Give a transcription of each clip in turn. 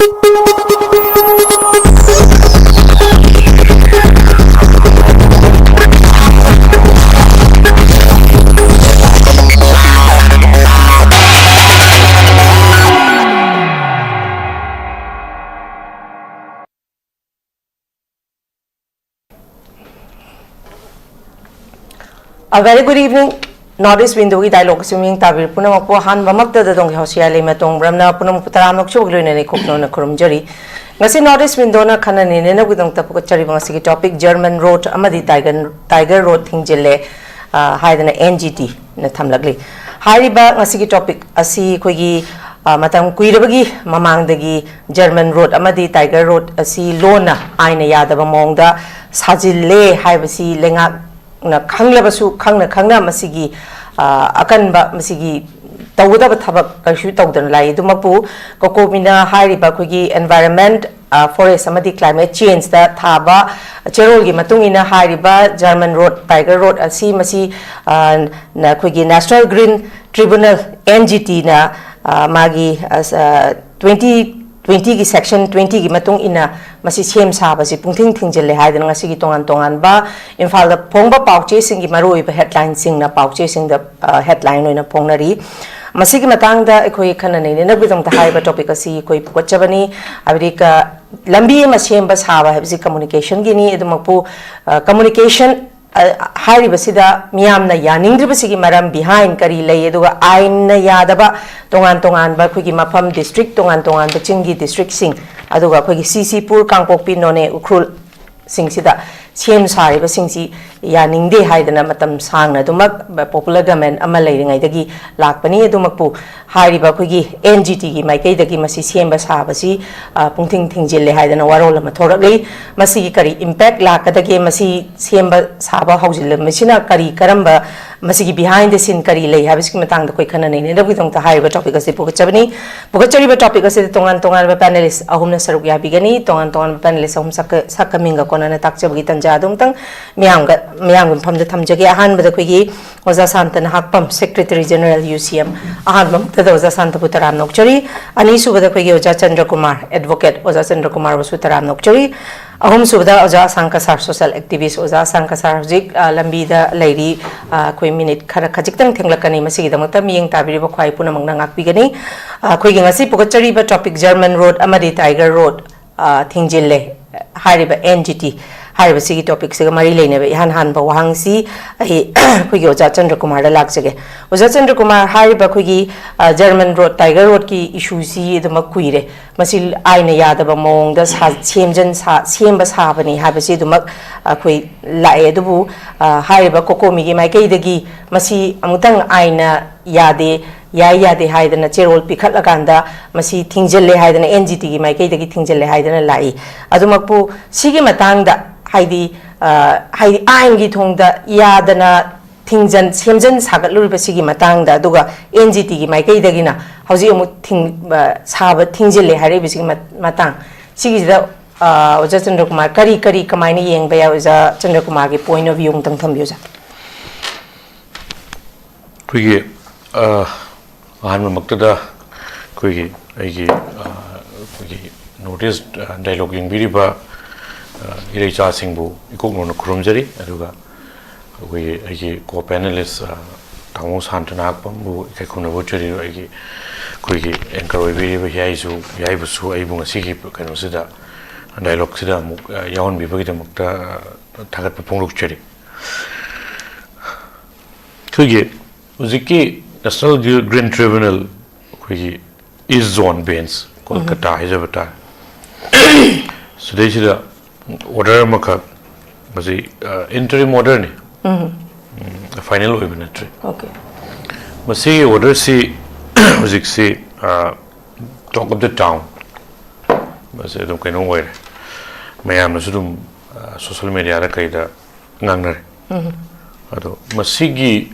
A very good evening. Northeast window की dialogue swimming tabir punam po han bamak da dong HEEYAI LEIMA tong bramna punam putaram nok chok loine ne khopno na khurum jari ngasi Northeast window na khana ne ne gudong tapu chari bang sigi topic German road amadi tiger road Thingjille haidana NGT na thamlagli hariba ngasi ki topic asi khoigi matam kuirabagi mamangdagi German road amadi tiger road asi lona aina yadaba mongda sajille haibasi lenga na khanglabasu khangna masigi akanba masigi tawdaba thabak kashu tawdan lai dumapu kokobina hariba khogi environment forest amadi climate change da thaba cherol gi matungina hariba German road tiger road asi masi na khogi national green tribunal NGT na magi 2020 की section 20 की मतुंग इना मसी same साबा सि पुंथिंग थिंगजिल्ले हाइदन ngasi gi tongan tongan ba imphal da phongba pauche sing gi maroi ba headline sing na pauche sing da headline oina phongnari masi gi matang da ekhoi khana nei ne nabidong ta haiba topic asi koi pukachabani america lambi ma sem ba saba habsi communication gi ni edumapu communication hari basida miyam na yaning dribasigi maram behind kari lay eduga ain na yadaba tongan ba khogi mafam district tongan ba chingi district sing aduga khogi CC pur kangpokpi none ukrul sing sida sem sari ba singsi yaning de haidana matam sangna dumak popular government ama leiringai dagi lakpani edumakpu hari ba khogi NGT gi maikai dagi masi sem ba sabasi pungthing Thingjille haidana warol ma thorakli masi kari impact lakadagi masi sem ba saba haujil masina kari karamba masi gi behind the scene kari lei habisi matang da koi khana nei ne dabidong ta hai ba topic ase pukachari ba topic ase tongan ba panelist ahumna saruk ya bigani tongan ba panelist ahum sakaminga kona na takchabagi tanja dum tang miyam phamda thamjage ahan bada khogi oza shanta NAHAKPAM secretary general UCM ahan bam tada oza shanta putaram nokchari ani subada khogi oza CHANDRA kumar advocate oza CHANDRA kumar sutaram nokchari ahum subada oza ASANG KASAR social activist oza ASANG KASAR jik lambi da leiri khoi minute khara khajiktam thenglakani masigi damata miyeng tabiri ba khwai puna mangna ngakbigani khogi ngasi pukachari ba topic German road amadi tiger road Thingjille hariba NGT hariba sigi topic siga mari leine be han ba wahangsi ai khogi oja CHANDRA kumar da laksage oja CHANDRA kumar hariba khogi German road tiger road ki issue si eduma kuire masil aina yada ba mong da semba sabani habasi eduma khoi lae dubu hariba kokomi gi maikai dagi masi amutang aina yade haidana cherol pikhat laganda masi Thingjille haidana NGT gi maikai dagi Thingjille haidana lai adumakpu sigi matangda haidi ain gi thongda yadana semjan sagat luriba sigi matangda aduga NGT gi maikai dagina hauji amu saba Thingjille hariba sigi matang sigi da oja CHANDRA kumar kari kamaina yengba ya oja CHANDRA kumar gi point of view tang thambioja kuigi ahan maktada kuigi aigi notice dialogue biriba irei cha singbu ikokno na khurumjari aduga kuigi aigi co panelist tangmo shanta NAHAKPAM bu ikaikuna bochari aigi kuigi anchor biriba HEEYAI busu aibu ngasigi kano sida dialogue sida yawan bibagi da makta thagat papungruk chari kuigi uziki National Green Tribunal is zone bench Kolkata hijabata so they should order maka masi interim order ni final ordinary okay masi order si music si talk of the town masi dum kaino way mayam na sudum social media ra kaida ngangnare ado masigi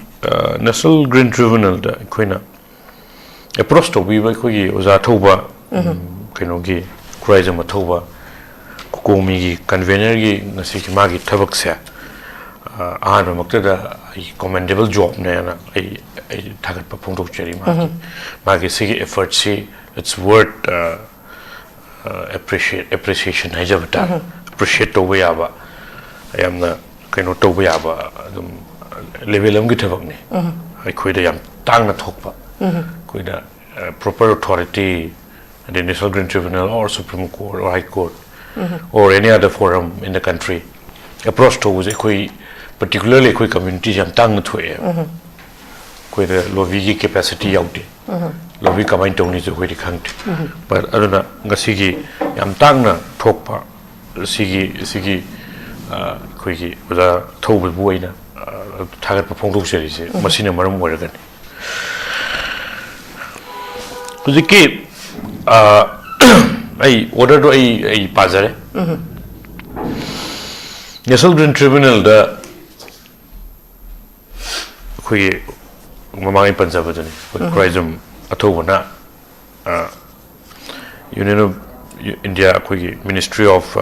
National Green Tribunal da koina approach to bi ba khogi oza thoba kaino gi crisis ma thoba komi gi convener gi nasi ki magi thabak se ahan makta da commendable job ne na ai thagat pa phung rok cheri magi sigi effort si it's worth appreciation haijabata appreciate to yaba yamna kaino to yaba adum level am githabakni ai khoida yam tangna thokpa khoida proper authority the National Green Tribunal or Supreme Court or High Court or any other forum in the country approach to was particularly community jam tang thoe the lobby capacity out lobby combine to ni khoi khang but aduna ngasigi yam tangna thokpa sigi khoi gi oda thobe boina thagat pa phongdok seri se masina maram oiragan hujiki ai order do ai pazare National Green Tribunal da khoi mamai panjabadani crime athobana Union of India khoi Ministry of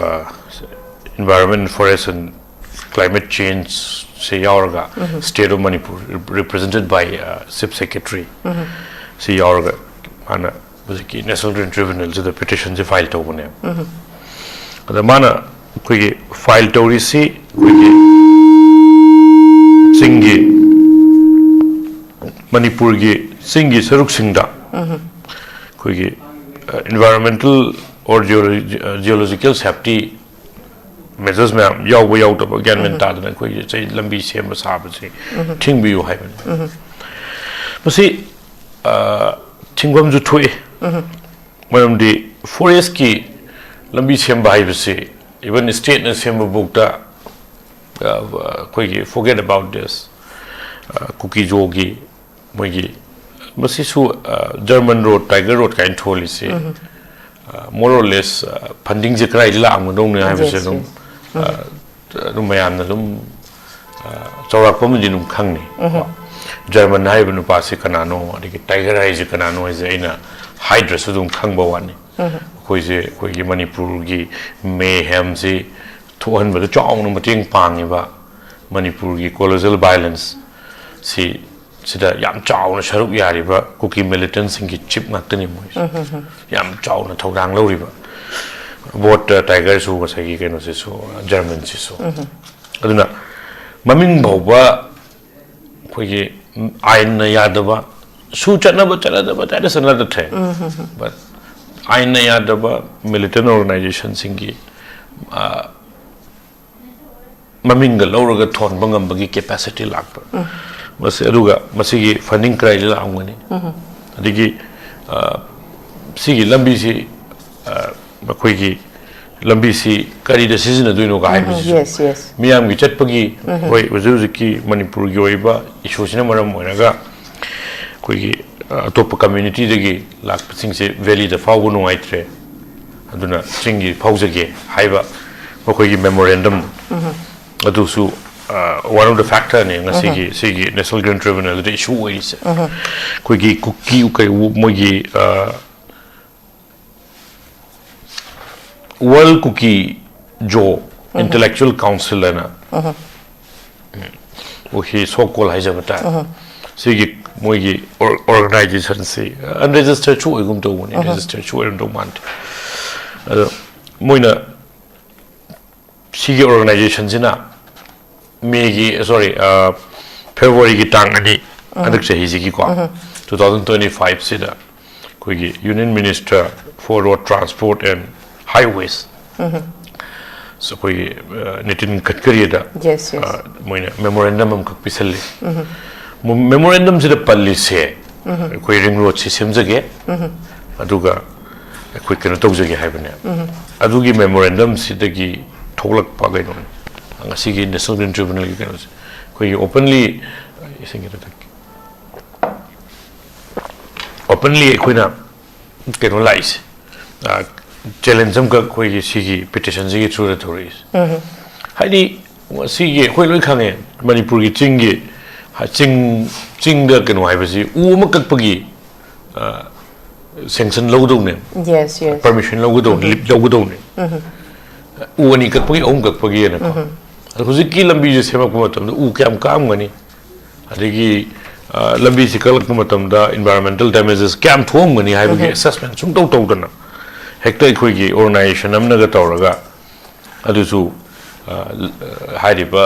Environment, Forest and Climate Change se yaurga State of Manipur represented by SIP Secretary se yaurga ana buziki National Green Tribunal to the petition je file to bone ada mana khoi file to risi khoi singi Manipur gi singi saruk singda khoi environmental or geological safety measures me yaw yaw to again men ta na khoi chai lambi sem sa ba chi thing bi yu hai ba masi thingwam ju thoi maram di forest ki lambi sem ba hai ba se even state na sem book ta khoi forget about this cookie jogi mogi masi su German road Tiger road kind tholi se more or less funding je krai la ang dong ne hai ba se dum mayam na dum chawrak pam jinum khangni German hai bu pa se kanano adiki Tiger hai je kanano je ina hydra su dum khangba wani khoi gi Manipur gi mayhem se thohan ba chawng no mating pang ba Manipur gi colossal violence si sida yam chawna sharuk yari ba cookie militants singi chip ngaktani moi yam chawna thograng lori ba bot Tiger su ba sagi keno se so German si so aduna maming bawba khoi ain na yadaba su chana ba that is another thing but ain na yadaba militant organization singi maming ga lawraga thon bangam bagi capacity lakpa masi aduga masigi funding cry la amgani adigi sigi lambi si makhoi gi lambi si kari decision aduino ga ai yes miyam gi chatpagi hoi uzu ki Manipur gi oiba issue sina maram moiraga koi gi top community degi lak sing se valley da fawu no aitre aduna singi faujage haiba makhoi gi memorandum adu su one of the factor ne sigi National Green Tribunal the issue is koi gi cookie kai mogi World Cookie Joe Intellectual Council na he so called haijabata sigi mogi organization se unregistered chu egum to one registered chu egum to man moina sigi organization jina February ki tang ani adak se hiji ko 2025 sida koi Union Minister for Road Transport and Highways so koi Nitin Gadkari da yes moina memorandum am kak pisali memorandum sida palli se koi ring road si semjage aduga koi kena tawjage haibane adugi memorandum sidagi thoklak pa gaino ngasigi National Green Tribunal ki keno koi openly koina keno lais challenge am ka koi sigi petition sigi through the authorities haidi sigi koi loi khange Manipur gi chinggi ching da keno haibasi u ma kakpagi sanction logdo ne yes permission logdo lip logdo ne u ani kakpagi om kakpagi na ko huziki lambi je sema ko matam u kyam kam ngani adigi lambi si kalak ko matam da environmental damages kyam thong ngani haibagi assessment sum taw dana hekta khoi organization amna ga tawraga adusu hariba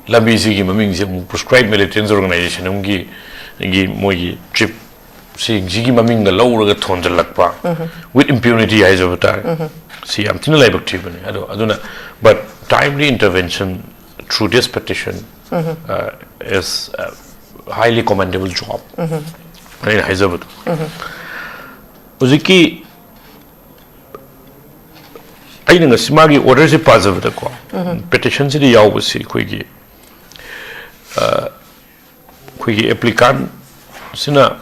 lambi sigi maming se prescribed militant organization gi moi trip sigi maming ga lawraga thonjalakpa with impunity as of time see am tin lai bakti bane aduna but timely intervention through this petition is a highly commendable job right haizabat uziki I think Simagi orders a positive the call. Petitions in the Yawasi Quiggy applicant Sina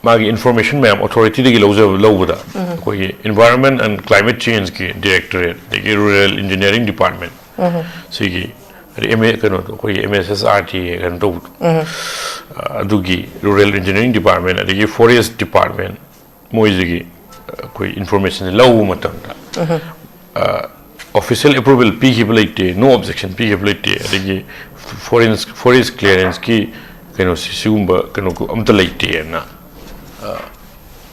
Magi information ma'am authority the Giloza Lowda Quiggy Environment and Climate Change Directorate, the Rural Engineering Department, Sigi, MSSRT and Adugi Rural Engineering Department, and the Forest Department, Moizigi information low matanda. Official approval PKBLT, no objection PKBLT, the forest clearance key, Sumba, Amtalate, and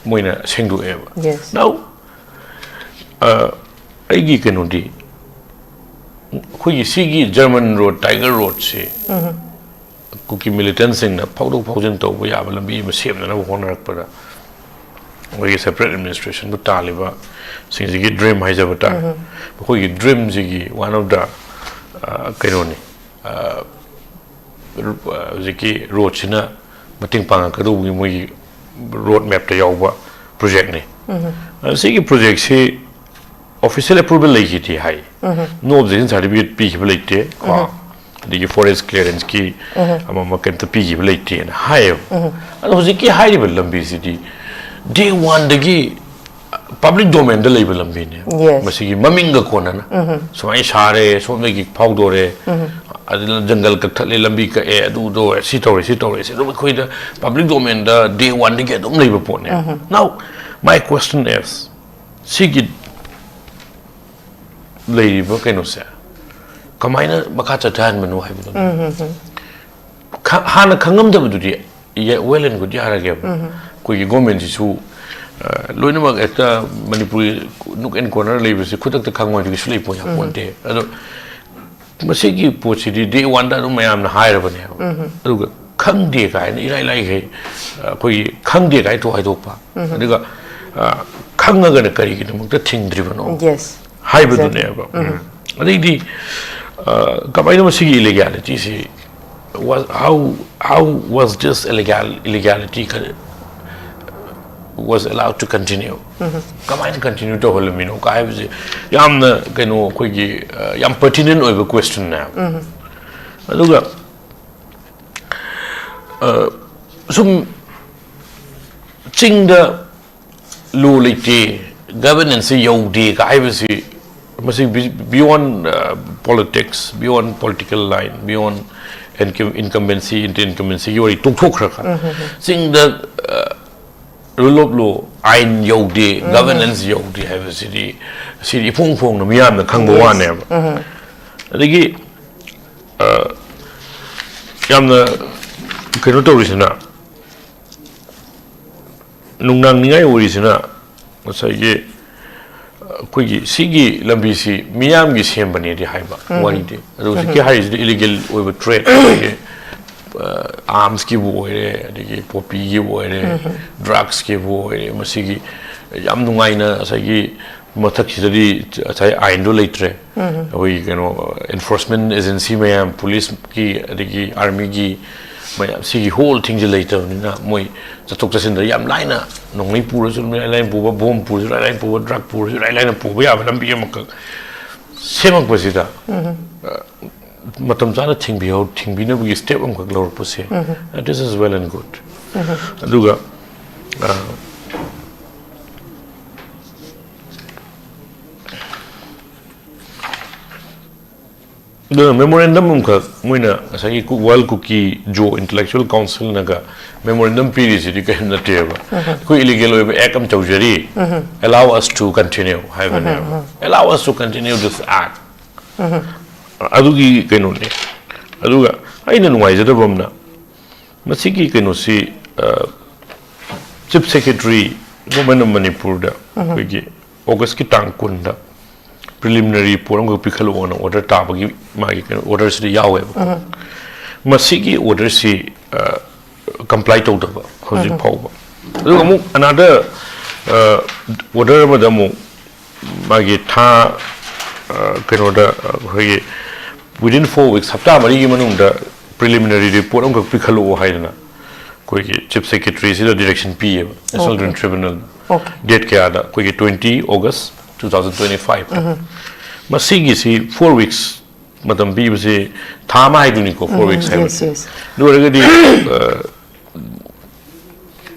Moina Singu ever. Yes. Now, I canudi. Kui Sigi German road, Tiger Road, say, Cookie militants in the Paudo Pogento, we have a be same than a honor, but we separate administration, but Taliban. Since you get dream has a time, but you dream ziggy one of the canoni ziki road china, Mating Pangakadu, we road map the Yawa project. Ziggy project say official approval like it high. No objection certificate PKBLT, the forest clearance key, among the PKBLT and higher. And Ziki high level city. Day one the public domain the label of being yes. Masigi Maminga Kona, so I share, so make it powdore, jungle Lambika, do sitori, public domain the day one to get labor upon. Now, my question is Sigid Lady Bokenosa, Kamina Makata Tan Manu have Hana Kangam Dabudi, yet well and good Yaragam, Kuyi Gomens who. Loinama at Manipuri Nook and Corner labels, could have the Kangwa to sleep one day. Masiki puts it, day one that may am higher than him. Kang de guy, I like Kang de guy to Hidopa. And they got Kanga gonna carry the thing driven. Yes. Hybrid never. I think the Kabaino illegality, see, was how was this illegality was allowed to continue. Come on, continue to hold me. No, I was yam yam pertinent over question now. Look some the lowly governance I was beyond politics, beyond political line, beyond incumbency, incumbency. You already took sing the rule of law, Ain Yodi, governance Yodi, have a city Pung Pung, the Miam, the Kango never. The Yam the Kenoto Risina Nunang Nia Risina, what's I get Quiggy, Sigi, Lambisi, Miam is him, but near the Haiba, one day. Those is the illegal over trade. Arms give away, the poppy give away, drugs give away, Masigi, Yamnuaina, Sagi, Matakiri, as I know later. We enforcement agency, mayam, police key, the army key, my Sigi whole things later, Moy, the doctors in the Yam liner, no me poor, line poor, bomb poor, line poor, drug poor, line poor, we have an ambient. Same Quasita. Matamzana thing be out, thing be never step on Glor Pussy. This is well and good. Luga the memorandum Muina, as I cook well cookie Joe Intellectual Council Naga, memorandum period, you can the table. Illegal Akam Tawjari, allow us to continue, allow us to continue this act. Adugi Kenoni Aduga, I don't know why the Bomna Masiki Kenosi Chief Secretary, Woman of Manipur, August ki tang kunda preliminary report ang pikhalu on order tabagi magi order si yawe masigi order si comply to daba hoji pawba adu amu another order madamu magi tha kenoda hoye within 4 weeks hafta mari gi manung da preliminary report ang pikhalu haidana koi chief secretary si direction p national green tribunal date kya da koi 20 August 2025 masigi si 4 weeks matam bi se thama haiduni ko 4 weeks hai yes do regadi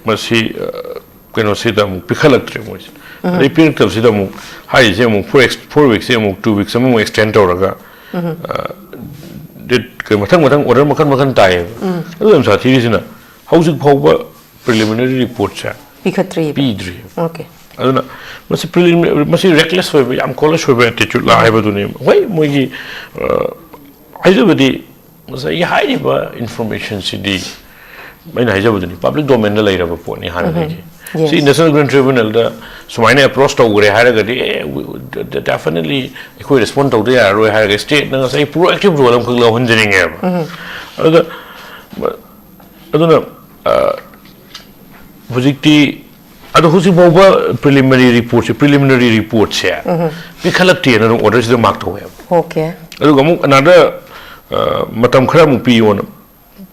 masi keno si da mu pikhalak tre mo repeat tab si da mu hai je mu 4 weeks se mu 2 weeks mu extend toraga date ke mathang order makan tai adum sa thiri sina housing power preliminary report cha P3 okay aduna masi preliminary masi reckless hoy am college hoy attitude la haiba duni wai moigi haijabadi masa ya haiba information cd maina haijabadi public domain la laira ba poni hanagi see national green tribunal da sumaina approach to gure haragadi definitely ikoi respond to ya roi haraga state na sai proactive role am khagla honjering eba aduna hojikti ado hosi boba preliminary report se pikhalak ti na order se mark to web okay ado gamu another matam khara mu pi on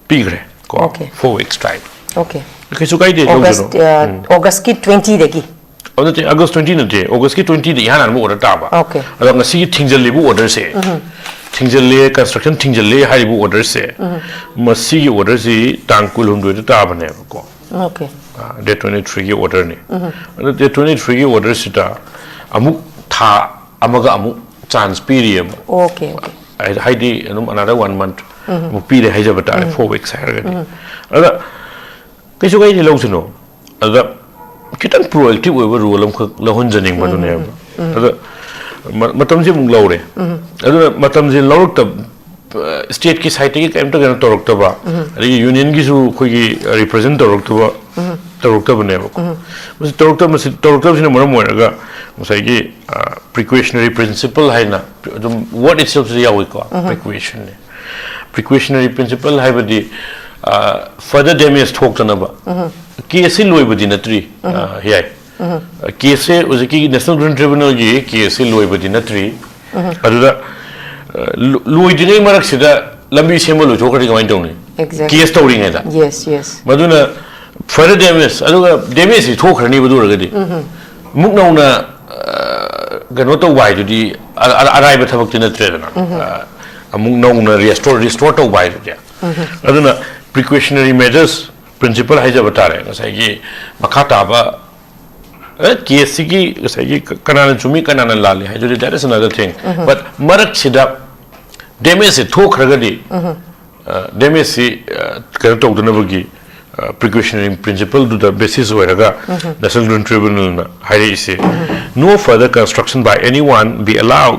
pigre ko okay 4 weeks time okay okay so kai de August ki 20 degi August 20 na de August ki 20 de yana mu order ta ba okay ado ngasi Thingjille bu order se Thingjille construction Thingjille hai bu order se masi order si tangkul hundu de ta bane ko okay day 23 ki order ni day 23 ki order sita amuk tha amaga amuk chance period okay haidi another 1 month mu pi de haija bata 4 weeks haragadi ada kesu kai ni losino ada kitang proactive over rule am lahon janing madune ada matam je mung laure ada matam je lauruk ta state ki site ki kaim to gana torok ta ba ri union gi su khoi gi represent torok ta ba torok ta bane ba mas torok ta sina maram moraga musai gi precautionary principle haina what itself is yawi ko precautionary principle haibadi further damage talk to naba case loi badi natri hiyai case uziki national green tribunal gi case loi badi natri aduda loi dinai marak sida lambi sembalo thokari kamai tawni case tawring eda yes maduna further damage aduga damage thokharni badu ragadi muknauna gano to wai dudi arai ba thabak tina tredana amuk nauna restore to wai dudi aduna precautionary measures principle haija batare ngasai gi makata ba case gi ngasai gi kanana chumi kanana lali haija that is another thing but marak sida damage se thokhragadi damage se kan to dunabagi precautionary principle to the basis where national green tribunal na haire se no further construction by anyone be allowed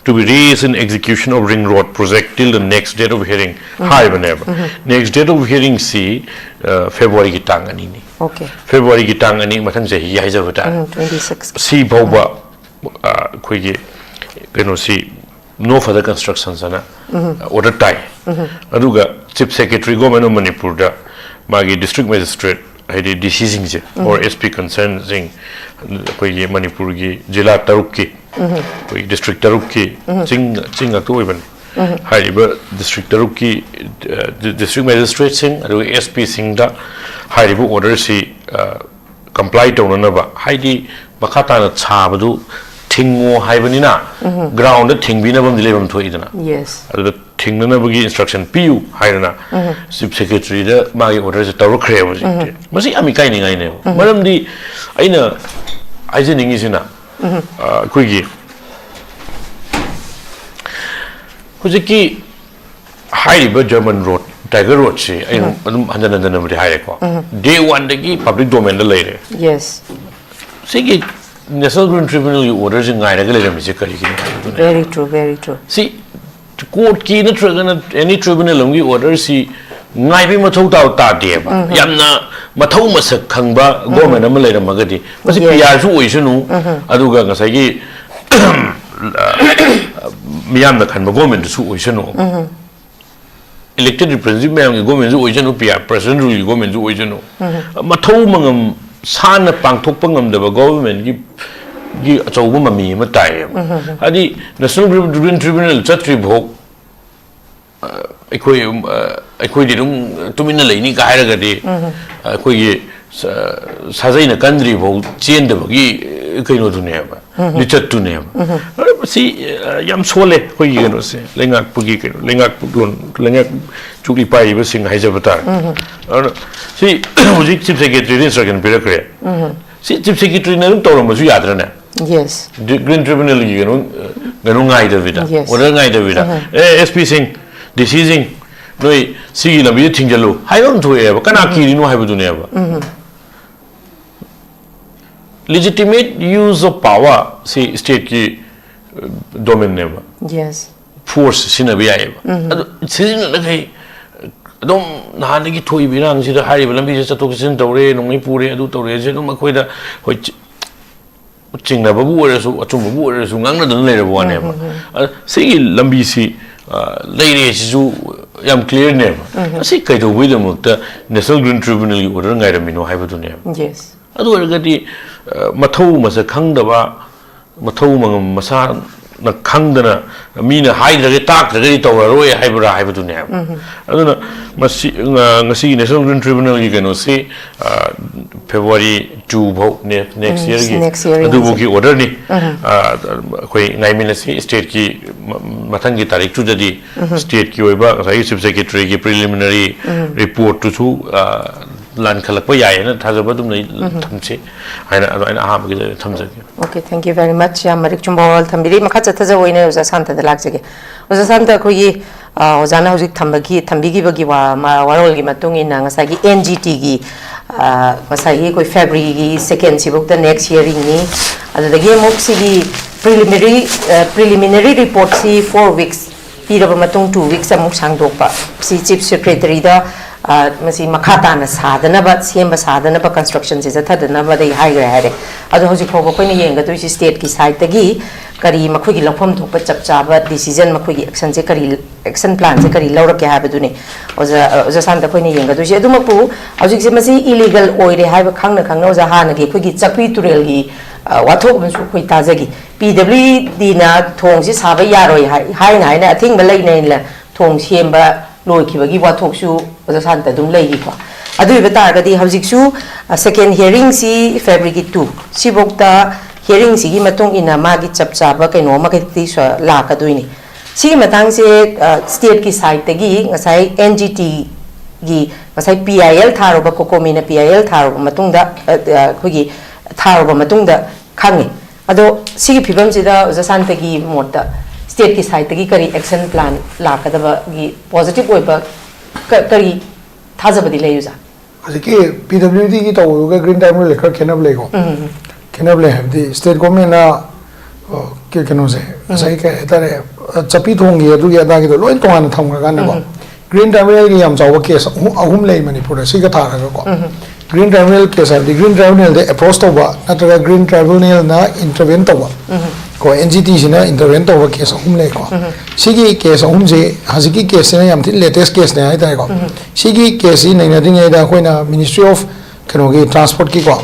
to be raised in execution of ring road project till the next date of hearing high whenever next date of hearing see February ki tangani ni okay February ki tangani mathang jahi ya haija bata 26 see boba khoi gi keno see no further construction sana order tai aduga chief secretary government of manipur da magi district magistrate haide decision je or sp concern sing koi gi manipur gi jila taruk ki koi district taruk ki sing to iban haiba district taruk ki district magistrate sing adu sp sing da haiba order si comply to na ba haidi makata na chabadu thingo haibani na ground thingbi na bam dilebam thoidana yes adu thingna bagi instruction pu hairana chief secretary da magi order se taru khre masi ami kai ni ngai ne maram di aina aijeningi sina kuigi hujiki haiba German road tiger road se aina adum hanjana mari haire ko day 1 dagi public domain da leire yes sigi national green tribunal order jing ngai raga leire mi se kari ki very true see court ki na trigger any tribunal ongi order si ngai bi mathau ta de ba yamna mathau masak khangba government am leira magadi masi PR su oisunu aduga ngasai gi miyam da khanba government su oisunu elected representative miyam gi government su oisunu PR president ru government su oisunu mathau mangam sana pangthok pangam da government gi achauba mami ma tai adi national tribunal chatri bhok अखोई दिनुम तुमिन लेनी कायरा गदे अखोई साजाई न कंद्री भो चेंद बगी कइनो दुने बा लिचत दुने बा सी याम सोले खोई गेनो से लेंगा पुगी कइनो लेंगा पुगलोन लेंगा चुकी पाई बा सिंग हाइजा बता सी हुजिक चीफ सेक्रेटरी ने सरकन पेरा करे सी चीफ सेक्रेटरी ने तोरम बसु यादरा ने yes green tribunal gi गेनो ngai da vida order ngai da vida sp singh decision noi sigi lambi Thingjille hairon thoe ba kana kiri no haibu dune ba legitimate use of power see state ki domain ne ba yes force sina bi ai ba adu sin na kai dom na ni gi thoi bi rang si da hari lambi se chatok sin tawre nongai pure adu tawre se dum khoi da hoi chingna babu ore su achum babu ore su ngang na dan le ba ne ba sigi lambi si lady is yam clear name. I kai to with the National Green Tribunal order ngai da mino haiba du name. Yes. Adu gadi mathau masa khangda ba mathau mangam masa na khangdana mina haidra ge tak da ge tawra roi haibra haiba du name. Aduna masi ngasi National Green Tribunal gi kano se February 2 bhau next year gi adu bo ki order ni koi ngai mina se state ki mathang ki tarik chu jadi state ki oiba sai chief secretary ki preliminary report to su lan khalak pa yai na thajaba dum nei thamse aina aha ba gi thamse. Okay, thank you very much. Ya marik chumbawal thambiri makha chathaja oine uza santa da lagjage uza santa ko yi ozana hojik thambigi bagi wa warol gi matung ina ngasai gi NGT gi ngasai gi koi February gi second sibuk the next hearing ni adagi mok sigi preliminary report si 4 weeks piraba matung 2 weeks amuk sangdokpa si chief secretary da masi makata na sadana ba semba sadana ba construction se thadana ba dai high hare adu hoji phoba koina yenga to si state ki side tagi kari makhoi gi longphom thokpa chapcha decision makhoi gi action se kari action plan se kari lawra ke habe duni oza santa koina yenga to si adu mapu hoji se masi illegal oire haiba khangna oza ha na gi khoi gi chakpi turel gi wathok bansu khoi tajagi PWD na thong si saba yaroi hai na athing ba lai nei la thong semba loi khibagi wathok su oza santa dum lai gi kwa adu be tar ga di hojik su second hearing si February ki 2 si bokta hearing si gi matung ina ma gi chapcha ba kaino ma ti so la ka duini si matang se state ki side te gi ngasai NGT gi ngasai PIL tharo ba kokomi na PIL tharo matung da khogi tharo ba matung da khangi ado si gi phibam si da oza santa gi mota state ki side tagi kari action plan la kadaba gi positive oi ba kari thajabadi le user asiki PWD ki to ga green time le kha khenab le go khenab le have the state government na ke keno se asai ke tare chapi thong gi adu ya da gi loi to an thong ga na go green time gi yam chaw case ahum le manipur si ga thara ga ko green tribunal case the green tribunal de approach to ba natra green tribunal na intervene to ba ko NGT sina intervene to ba case ahum le ko sigi case ahum je haziki case na yam thi latest case na ai ta ko sigi case nei na ding ai da koina ministry of kano ki transport ki ko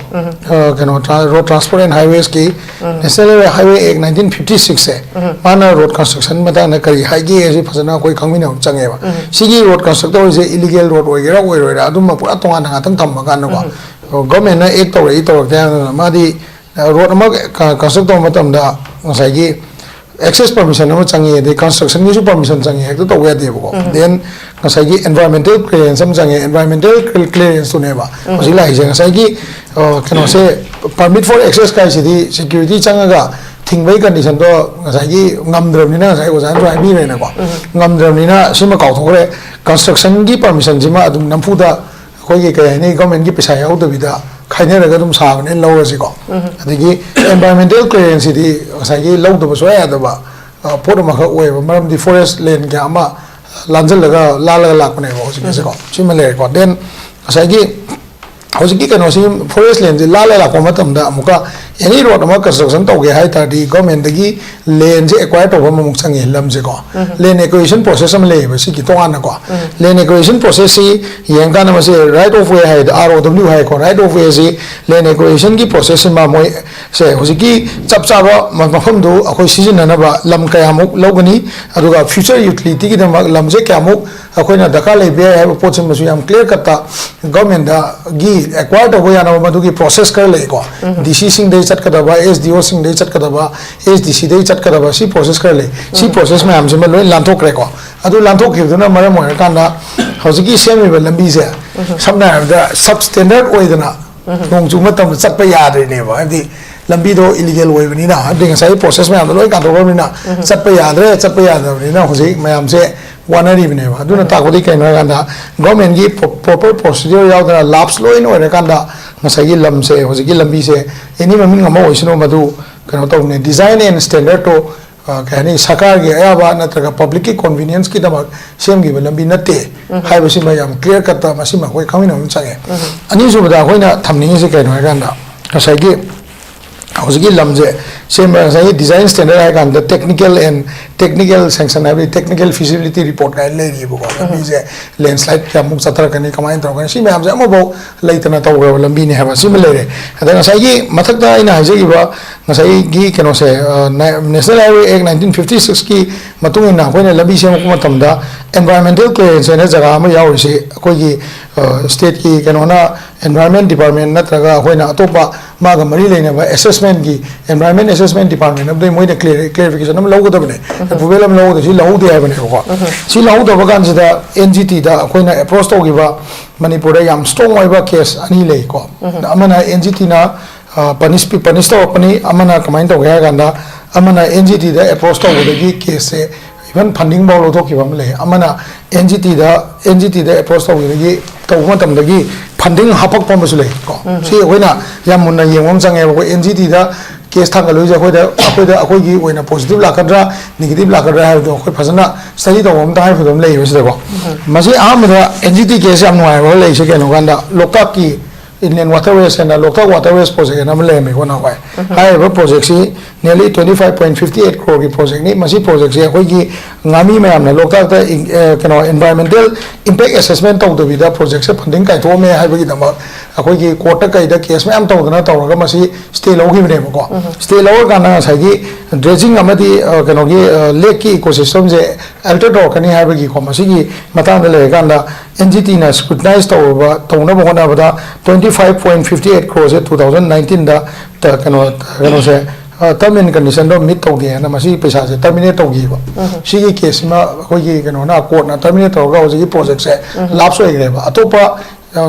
kano road transport and highways ki national highway act 1956 se mana road construction mata na kari haigi ase phasana koi khangmina change ba sigi road constructor is illegal road oi gera oi roi ra adum ma pura tonga na tang tham ga na ko government na act to rei to ta ma di road ma constructor matam da ngasai gi access permission no change the construction ni permission change to to ya de ko then ngasai gi environmental clearance sam change environmental clearance to ne ba osila hi ngasai gi kano se permit for access kai si security changa ga thingbai condition to ngasai gi ngamdram ni na sai ko san rai bi ne ko ngamdram ni na sima kaw thore construction gi permission jima adum nampu da khoi gi kai ni government gi pesa yau da bida khaine ra ga dum sa ne law ra si ko adigi environmental clearance di ngasai gi law da so ya da ba pot ma kha oi ba maram di forest land ga ama lanjal laga lakne bo hojik ko chimale ko then asagi hojiki kano si forest land la ko matam da muka any road ma construction to ge hai ta di government gi land je acquire to ma muk changi lam je ko land acquisition process am le ba si ki to an ko land acquisition process si yang kana ma se right of way hai ROW hai ko right of way si land acquisition gi process ma moi se hojiki chap cha ba mafam do akoi season na ba lam kaya muk logani aduga future utility gi da lam je kya muk akoi na daka le be hai po chim su yam clear kata government da gi acquire to ya na ma du gi process kar le ko DC sing dei chat kada ba SDO sing dei chat kada ba SDC dei chat kada ba si process kar le si process ma am se ma loi lan thok re ko adu lan thok ki na mara mo kan da hojiki semi ba lambi se samna da substandard oi dana nong chu matam chat pa ya de ne ba di lambi do illegal oi bani na abding sai process ma am loi kan thok ni na chat pa ya da ni na hojik ma am se wanari bane ba aduna ta khodi kai na ganda government gi proper procedure yaw da labs lo in ore kanda ngasai gi lam se hoji gi lambi se any mamin ngama oisino madu kano to ne design and standard to kani sakar gi ayaba natraga public ki convenience ki damak sem gi lambi natte hai basi ma yam clear kata masima koi khamina um change ani su bada hoina thamni se kai na ganda ngasai gi hoji gi lam je sem sai design standard hai kan the technical sanction every technical feasibility report ka le ri bo lambi je landslide ka muk chatra kani kamai to kan si me am je mo bo leitana to ga lambi ne ha ba sim le re ada sai gi mathak da ina ha je gi ba ngasai gi keno se national highway act 1956 ki matung ina ko ne lambi se mo matam da environmental clearance ne jaga ma yaw se ko gi state ki keno na environment department natraga hoina atopa ma ga mari leina ba assessment gi environment assessment department ab dei moi de clarification am logo da bane pubel am logo da si lahu de ai bane ko si lahu da ba kan da NGT da hoina approach to gi ba manipur yam strong oi ba case ani le ko amana NGT na punish to apani amana kamain to ga ganda amana NGT da approach to gi case se even funding ball to ki bam le amana NGT da approach to gi to matam da gi funding hapak pam su le ko si hoina yam munna yengom change ko NGT da case thang ga loi ja akoi gi hoina positive la kadra negative la kadra ha do khoi phasana study to om ta hai phudom le yo se ko masi amra NGT case am noi ro le se ke no ganda lokak ki inland waterways and local waterways project na male me ko na wai hai ba project si nearly 25.58 crore ki project ni masi project se koi ki ngami me am na local ta kano environmental impact assessment to do vida project se funding kai to me hai ba ki dama akoi ki court kai da case me am to na to ga masi stay lo gi ne ko stay lo ga na sai ki dredging amadi kano ki lake ki ecosystem je alter do kani hai ba ki ko masi ki matang le ga na NGT na scrutinize to na bo na ba 25.58 crores 2019 da kano se term and condition do meet to ge na masi paisa se terminate to gi ba si gi case ma ko gi kano na court na terminate to ga o gi project se lapse ho ge ba atopa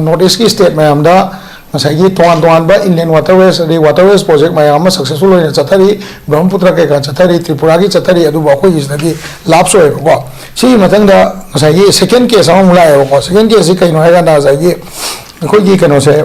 notice ki state ma am da masai gi toan ba inland waterways project ma am successful ho chathari brahmaputra ke ka chathari tripura ki chathari adu ba ko gi stadi lapse ho ko si matang da masai gi second case am mula ho ko second case kai no ha ga na sai gi ko gi kano se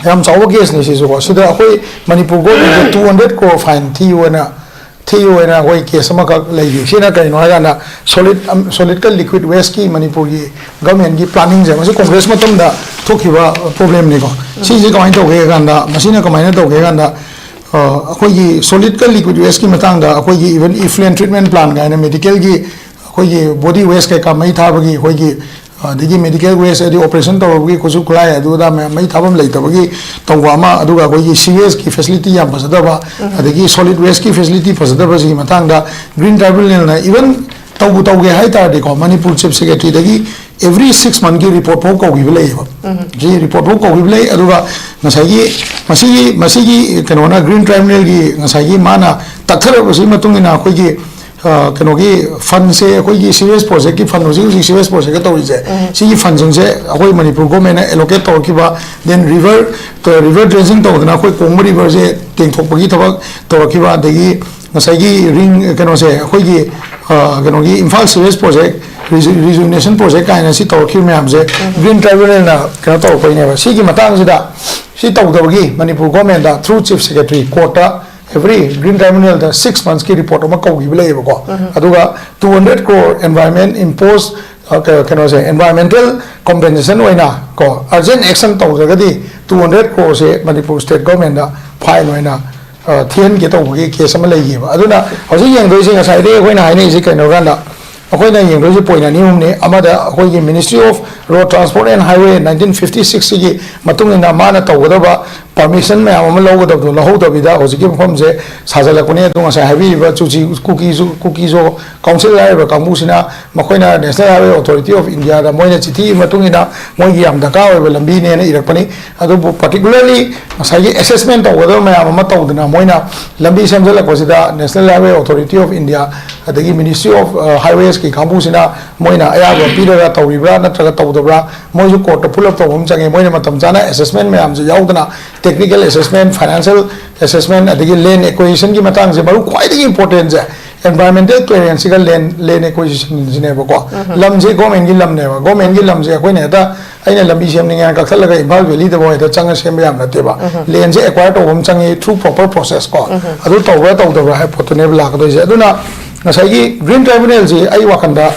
yam chaw case ni si so ko sida koi manipur go 200 crore fine thi wona koi case ma ka lai sina kai no ha na solid liquid waste ki manipur gi government gi planning je ma congress ma tam da thokiba problem ni ko si ji kamai to ge ganda masina kamai na to ge ganda koi gi solid liquid waste ki matang da koi gi even effluent treatment plant ga na medical gi koi gi body waste ka mai tha ba gi koi gi digi medical waste edi operation to gi kusu kulai adu da mai thabam lei to gi to wa ma adu ga koi CS ki facility yam pasada ba adigi solid waste ki facility pasada ba ji matang da green tribunal na even to ge hai ta de ko manipur chief secretary dagi every 6 month ki report ko gi lei ba ji report ko gi lei adu ga ngasai gi masi gi kanona green tribunal gi ngasai gi mana tathara ba si matung ina koi gi kano gi fund se koi gi serious project ki fund ji serious project ka to ri je si fund jing se akoi manipur government allocate to ki ba then river dredging to na koi kong river je teng thok gi thobak to ki ba de gi ngasai gi ring kano se akoi gi kano gi infal serious project rejuvenation project ka na si to ki me am je green tribunal na kano to koi ne ba si gi matang si da si to gi manipur government da through chief secretary court every green tribunal the 6 months ki report ma kau gi bele ko aduga 200 crore environment impose can say environmental compensation oina ko urgent action to jagadi 200 crore se Manipur state government da fine oina thien ge to gi case ma lei gi ba aduna hoji yang doi sing sai de koina hai ni si kaino ganda akhoi na yang doi point ani hum ne amada akhoi gi Ministry of Road Transport and Highway 1956 gi matung ina mana to godaba permission me am lo godab do lo do bida hoji gi phom je sajala kone tu nga sai habi ba chuchi cookies council lai ba kamu sina makoina National Highway Authority of India da moina chithi matung ina moi gi am da ka oi lambi ne na irak pani adu particularly sai gi assessment to godaba me am ma to dina moina lambi samjala ko sida National Highway Authority of India adagi Ministry of Highways ki kamu sina moina aya ba pi da to ribra na tra to dobra moi ju court pull up to hom change moina matam jana assessment me am je yaudana technical assessment financial assessment adagi lane acquisition ki matang je baru quite important je environmental clearance ga lane acquisition jine ba ko lam je government gi lam ne ba government gi lam je koi ne da aina lambi sem ni nga ka thal ga Imphal Valley da boy da chang sem yam na te ba lane je acquire to hom change through proper process ko adu to ba hai pot ne bla ka do je aduna ngasai gi green tribunal je ai wakanda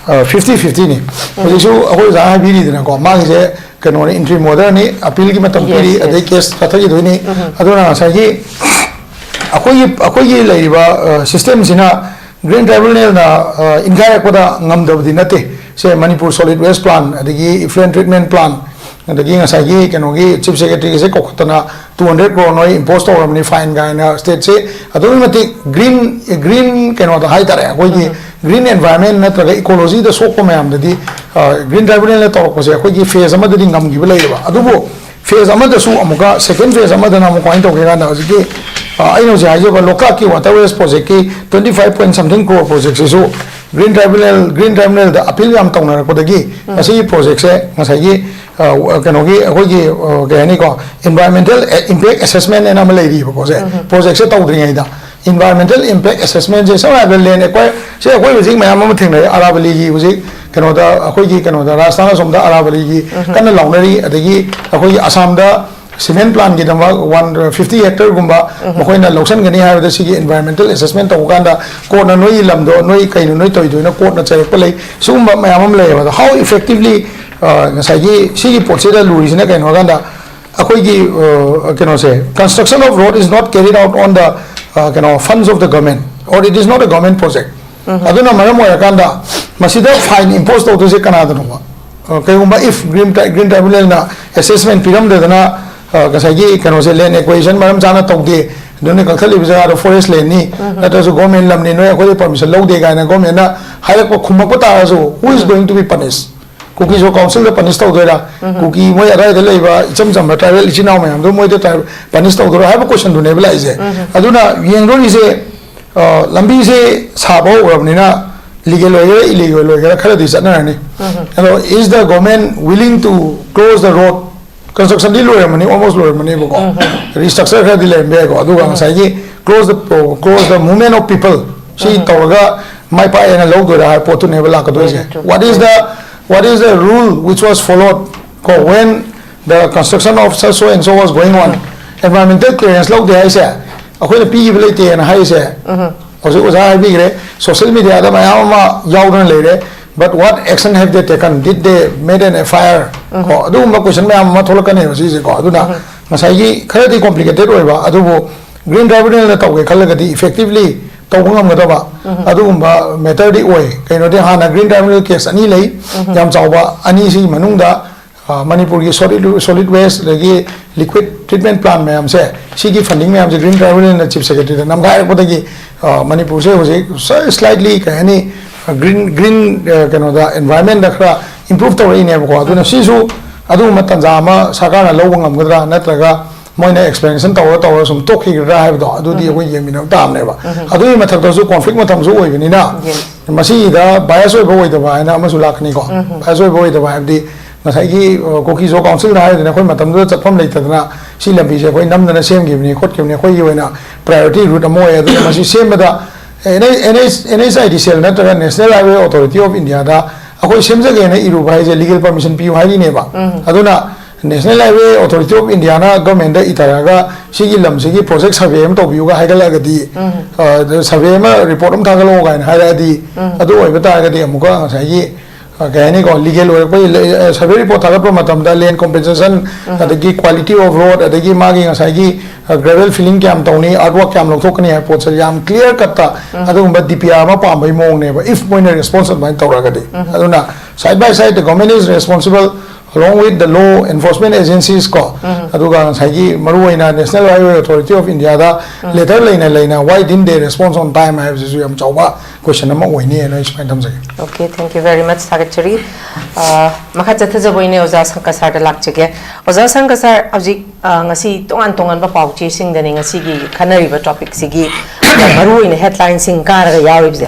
50-50 ni hoji su akoi za ha bi ri dina ko ma je kano ni entry model ni appeal ki matam piri adai case katha gi doini aduna ngasai gi akoi lai ba system sina green tribunal na ingai ko da ngam da di nate se Manipur solid waste plan adagi effluent treatment plan adagi ngasai gi kano gi chief secretary se ko khotana 200 crore noi impose to ramni fine ga na state se adoi mati green kano da hai tare akoi gi green environment na traga ecology da sok ko mayam da di green tribunal na to ko se akoi gi phase ama da di ngam gi ba lai ba adubo phase ama da su amuka second phase ama da na mo point to ga na ji I know the idea of local water waste project 25 point something crore project so green tribunal the appeal am tong na ko dagi asi project se ngasai gi kanogi akoi gi gani ko environmental impact assessment na malai ri ko se project se tong dring da environmental impact assessment je sa ba len ko se akoi bi ma ma thing na arabali gi uji kano da akoi gi kano da rajasthan som da arabali gi kana launari adagi akoi gi assam da cement plant ki dama 150 hectare gumba mokoina location gani ha da sigi environmental assessment to ganda ko na noi lamdo noi kaino noi toy na ko na chai pelai sumba mayamam le ba how effectively ngasai gi sigi potse da luri sina kaino ganda akoi gi kano say construction of road is not carried out on the funds of the government or it is not a government project aduna maram wa ganda masida fine imposed to se kana da no okay gumba if green tribunal na assessment piram de na kasagi kano se lane equation maram jana tawde done kalthali bijaga ro forest lane ni that is government lam ni no akoi permission lo de ga na government na hayak ko khumak pata so who is going to be punished kuki so council the punish to dera kuki moi ara de leiba icham cham tribal ichina mayam do moi de punish to dera have question do ne bla ise aduna yengro ni se lambi se sabo urabni na legal or illegal or khara di sana ni hello is the government willing to close the road construction deal or money almost lower money go restructure khara di le be go adu ga sai gi close the movement of people she toga mai pa ena lo do ra potu ne bala ka do je what is the rule which was followed when the construction of so and so was going on environmental clearance lo de ai se akoi le pi bele te na hai se social media da mayama yaudon lere but what action have they taken did they made an FIR ko adu ma question mayam ma tholakane ba si ko adu na masai gi khara di complicated oi ba adu bo green tribunal na tawge khalaga di effectively tawngam ga ba adu ba matter di oi kaino de hana green tribunal case ani lei yam chawba ani si manung da Manipur ki solid waste lagi liquid treatment plant mayam se sigi funding mayam se green tribunal na chief secretary da namgai ko dagi Manipur se hoje slightly kani green kano da environment da khra improve to ne ko aduna sisu adu matanza ma sakana lo ngam gadra natraga moina expansion to sum to khi ra ha do adu di ko yemi na tam ne ba adu ma thak do su conflict ma tham su oi ni na masi da bias oi bo oi da ba na ma su lakni ko bias oi bo oi da ba di ngasai koki zo council da hai na khoi matam do chatpham lei tadna si lambi je khoi namna sem gi ni khot gi ni khoi yoina priority route mo ya do masi sem da NHIDCL na tra National Highway Authority of India da akoi sem jage na iru bhai je legal permission pi hai ni ne ba aduna National Highway Authority of India na government da itaraga sigi lam sigi project survey am to biuga haigala gadi the survey ma report am thagalo ga na haira di adu oi bata ga di amuka sai kayani ko legal work pa survey report thaga pro matam da land compensation adagi quality of road adagi magi ngasai gi gravel filling cam tawni artwork cam lok thokani ha pot yam clear cut ta adu ba DPR ma pa mai mong ne ba if point responsible by tawra gadi aduna side by side the government is responsible along with the law enforcement agencies ko aduga saigi maruina National Highway Authority of India da letter leina why didn't they respond on time I have this am chawba question am oini no is point tamse. Okay, thank you very much Sagachari. Makha chatha boine oza sankasar da lakchege oza sankasar abji ngasi tongan ba pauchi sing dani ngasi gi khanari ba topic sigi maruina headline sing kar ga yawibse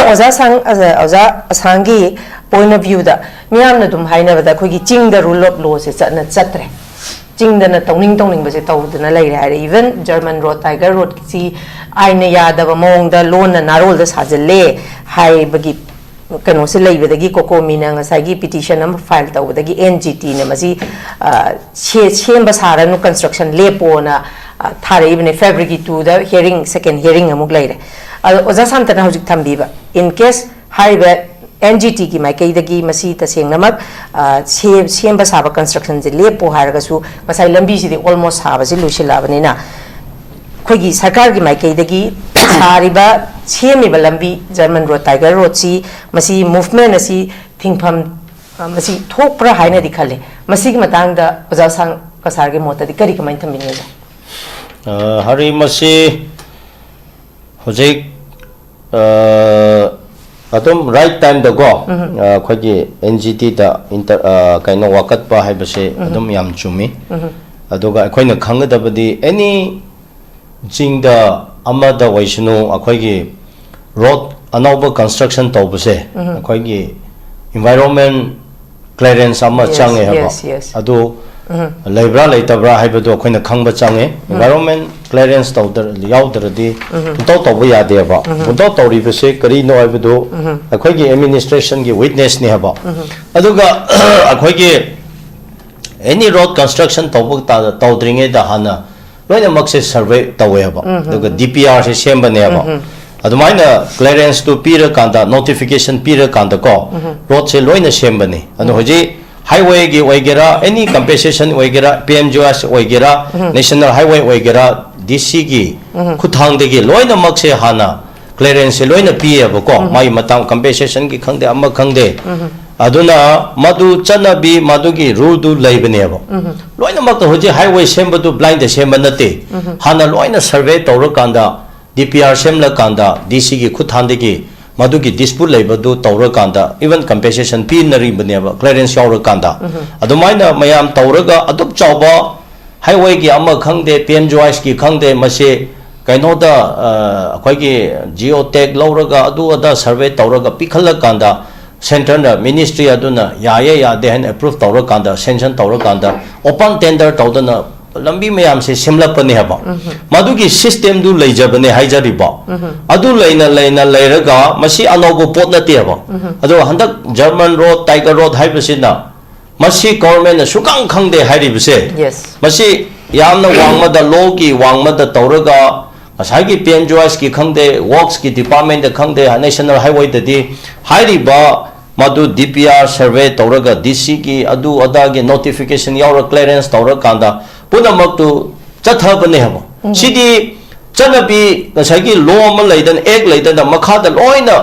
oza asangi point of view da miyam na dum haina bada khoi gi ching da rule of law se chatna chatre ching da na tawning ba se taw da na lai ra even German road tiger road si aina ya da ba mong da loan na narol da sajale hai bagi kano se lai bada gi kokomi na ngasai gi petition am file taw da gi NGT ne masi chem ba sara no construction lepo na thare even February 2 da hearing second hearing amuk lai re oza samta na hojik thambi ba in case hai ba NGT ki mai kai dagi masi ta seng namak sem ba saba construction je lepo harga su masai lambi si de almost saba je lushila bani na khoi gi sarkar ki mai kai dagi sari ba semi ba lambi German road tiger road si masi movement asi thingpham masi thok pra haina dikhale masi ki matang da oza sang kasar ge mota di kari kamai thambi ne hari masi hojik atom right time da go khoji NGT da inter kaino wakat pa haibase adum yam chumi aduga khoina khangdabadi any jingda amada waishnu akhoigi road anauba construction tawbase akhoigi environment clearance amma change haba adu labra leitabra haibado khoina khangba change environment clearance tawdar yaudradi to ya de ba to tawri bese kari no haibado akhoigi administration gi witness ni haba aduga akhoigi any road construction tawbak tawdringe da hana loina makse survey tawe haba aduga DPR se semba ne haba adumaina clearance to pira kanda notification pira kanda ko road se loina semba ni anu hoji highway gi waigera any compensation waigera PMJS waigera national highway waigera DC gi khuthang de gi loina makse hana clearance loina piye ba ko mai matam compensation gi khangde amma khangde aduna madu chanabi madu gi rule du laibane ba loina mak hoji highway semba du blind de semba nate hana loina survey tawra kanda DPR semla kanda DC gi khuthang de gi madu ki dispute laibadu tawra kanda even compensation pi nari baneba clearance yaura kanda adumaina mayam tawraga adup chawba highway ki amma khangde PMJS ki khangde mase kaino da akhoi ki geotech lauraga adu ada survey tawraga pikhalla kanda center na ministry aduna ya de han approve tawra kanda sanction tawra kanda open tender tawdana lambi mayam se simla pane haba madugi system du leijabane haijari ba adu leina leiraga masi anobo pot na te haba adu handak German road tiger road haibasina masi government na sukang khangde hairi bise yes masi yamna wangma da law ki wangma da tawraga asagi PMJS ki khangde works ki department da khangde national highway da di hairi ba madu DPR survey tawraga DC ki adu ada ki notification yaura clearance tawra kanda punamaktu chathabane haba sidi chanabi ngasagi law ma leidan ek leidan makhada loina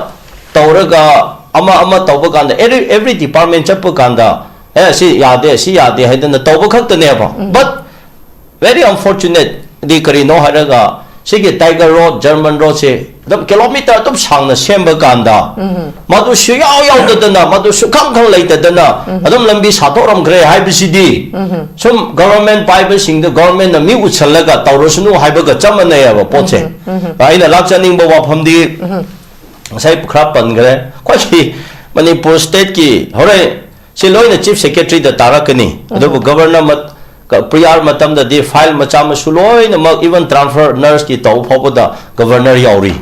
tawraga ama tawba kanda every department chappa kanda si yade haidana tawba khaktane haba but very unfortunate di kari no haraga sigi tiger road German road se dam kilometer tum sangna semba kanda madu shuyaw dadana madu sukang khang leitadana adum lambi satoram gre haibisidi sum government pipe sing the government na mi uchalaga tawrosunu haibaga chamana ya poche aina lakchaning bo waphamdi sai khrap pan gre kwachi manipur state ki hore se loina chief secretary da tarakani adu governor PR matam da di file machama suloi na mag even transfer nurse ki taw phopoda governor yauri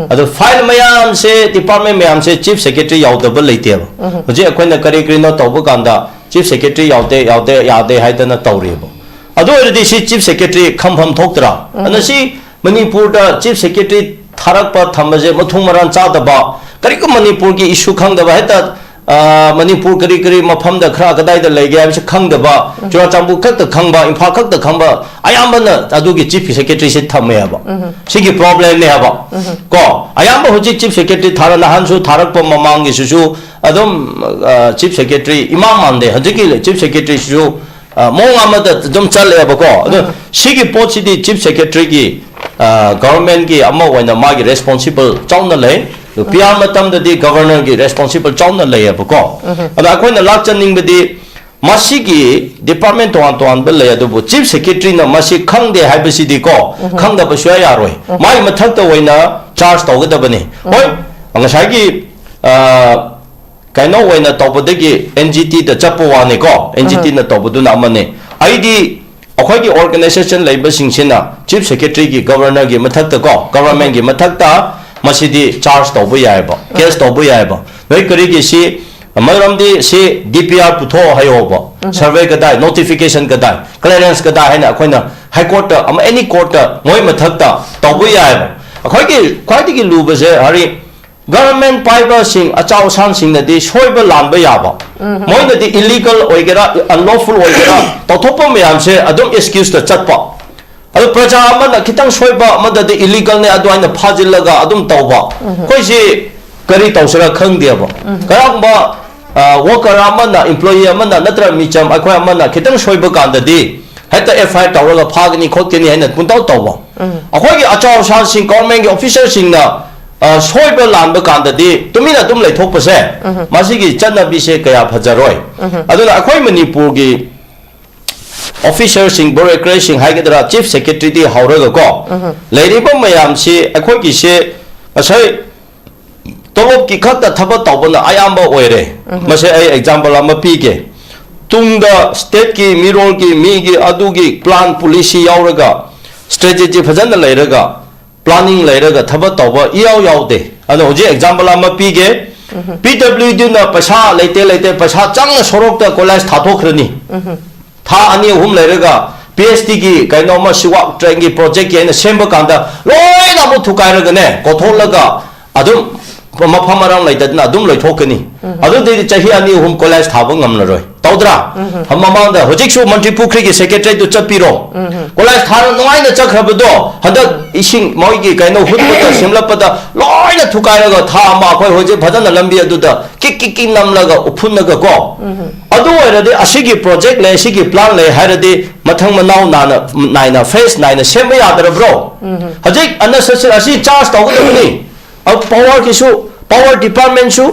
adu file mayam se department mayam se chief secretary yaudaba leite hoje akoina kari no taw kanda chief secretary yaude haidana tawribo adu already si chief secretary khampham thoktra ana si manipur da chief secretary tharak pa thamaje mathung maran chadaba kari ko manipur ki issue khangdaba heta manipur kari mafam da khra kadai da lege abse khangdaba jora chambu khak ta khangba imphal khak ta khangba ayambana adu ki chief secretary se thamme aba sigi problem ne aba ko ayamba hoji chief secretary thara nahan su tharak pa mamang gi su adum chief secretary imam mande hajiki chief secretary su mong amada dum chale aba ko sigi pochi di chief secretary ki government ki amma waina magi responsible chauna le PR matam da di governor ki responsible chauna le aba ko ada akoina lakchaning bedi masi ki department to bel le adu chief secretary na masi khangde haibasi di ko khangda ba shya yaroi mai mathak ta waina charge to gada bani oi angasai ki kaino waina to bodagi NGT da chapo wani ko NGT na to bodu na amane ID akhoi ki organization leiba singchina chief secretary ki governor ki mathak ta ko government ki mathak ta masidi charge to bu yai ba case to bu yai ba noi kari ki si amaram di si DPR putho hayo ba survey kadai notification kadai clearance kadai haina akoina high court am any court moi mathak ta to bu yai ba akhoi ki khwai ki lu ba se hari government private sing achao san sing na di soiba lanba yaba moi na di illegal oigera unlawful oigera to thopa mayam se adum excuse ta chatpa adu praja amana kitang soiba amada di illegal ne adu aina phajillaga adum tawba koi si kari tawsara khangde ba karamba worker amana employee amana natra micham akhoi amana kitang soiba kanda di heta FIR tawraga phagni khotni haina puntaw tawba akhoi gi achao san sing government gi officer sing na soiba lanba kanda di tumina tum lai thokpa se masigi chanabi se kaya phajaroi aduna akhoi manipur gi officer sing bureaucrat sing haigedra chief secretary di hauraga ko leiriba mayam si akhoi gi se asai tolop ki khakta thaba tawbana ayamba oire mase ai example ama pige tungda state ki mirol ki mi gi adu gi plan policy yauraga strategy phajana leiraga planning leiraga thaba tawba yaw de ano hoji example ama pige PWD na paisa leite paisa changna sorok ta college thatokhrani tha ani hum leiraga PhD ki kaino ma siwa train ki project ki na semba kanda loi na mu thukairaga ne kotholaga adum maphamarang leitadna adum loi thokani adu de chahi ani hum college thaba ngamna roi tawdra hamama da hojik su mantri pukri ki secretary to chapiro college thar noi na chakhrabudo hada ising moi ki kaino hutpata simlapada loi na thukairaga tha ma khoi hoje bhadana lambi adu da kik namlaga uphunnaga ko adu oirade asigi project le asigi plan le hairade mathang manau naina face naina semba yadra bro hojik unnecessary asi charge tawgadabani power kisu power department su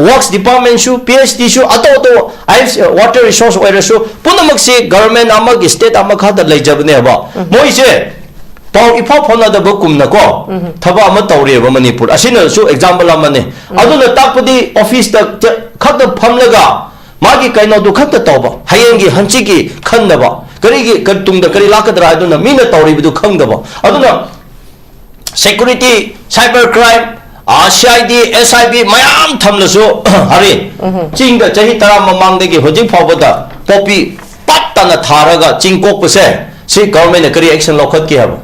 works department su PhD su ato water resource oira su punamak si government amag state amag khada leijabne ba moi se paw ifa phona da bakum na ko thaba ama tawre ba manipur asina su example amane aduna takpadi office ta khada phamlaga magi kaino du khata tawba hayengi hanchigi khannaba karigi katungda kari lakadra aduna mina tawri bidu khangdaba aduna security cyber crime CID SIB mayam thamlasu hari chingda chahi tara mamangdagi hojik phawbada copy pattana tharaga chingkok pase si government kari action lokhat ki haba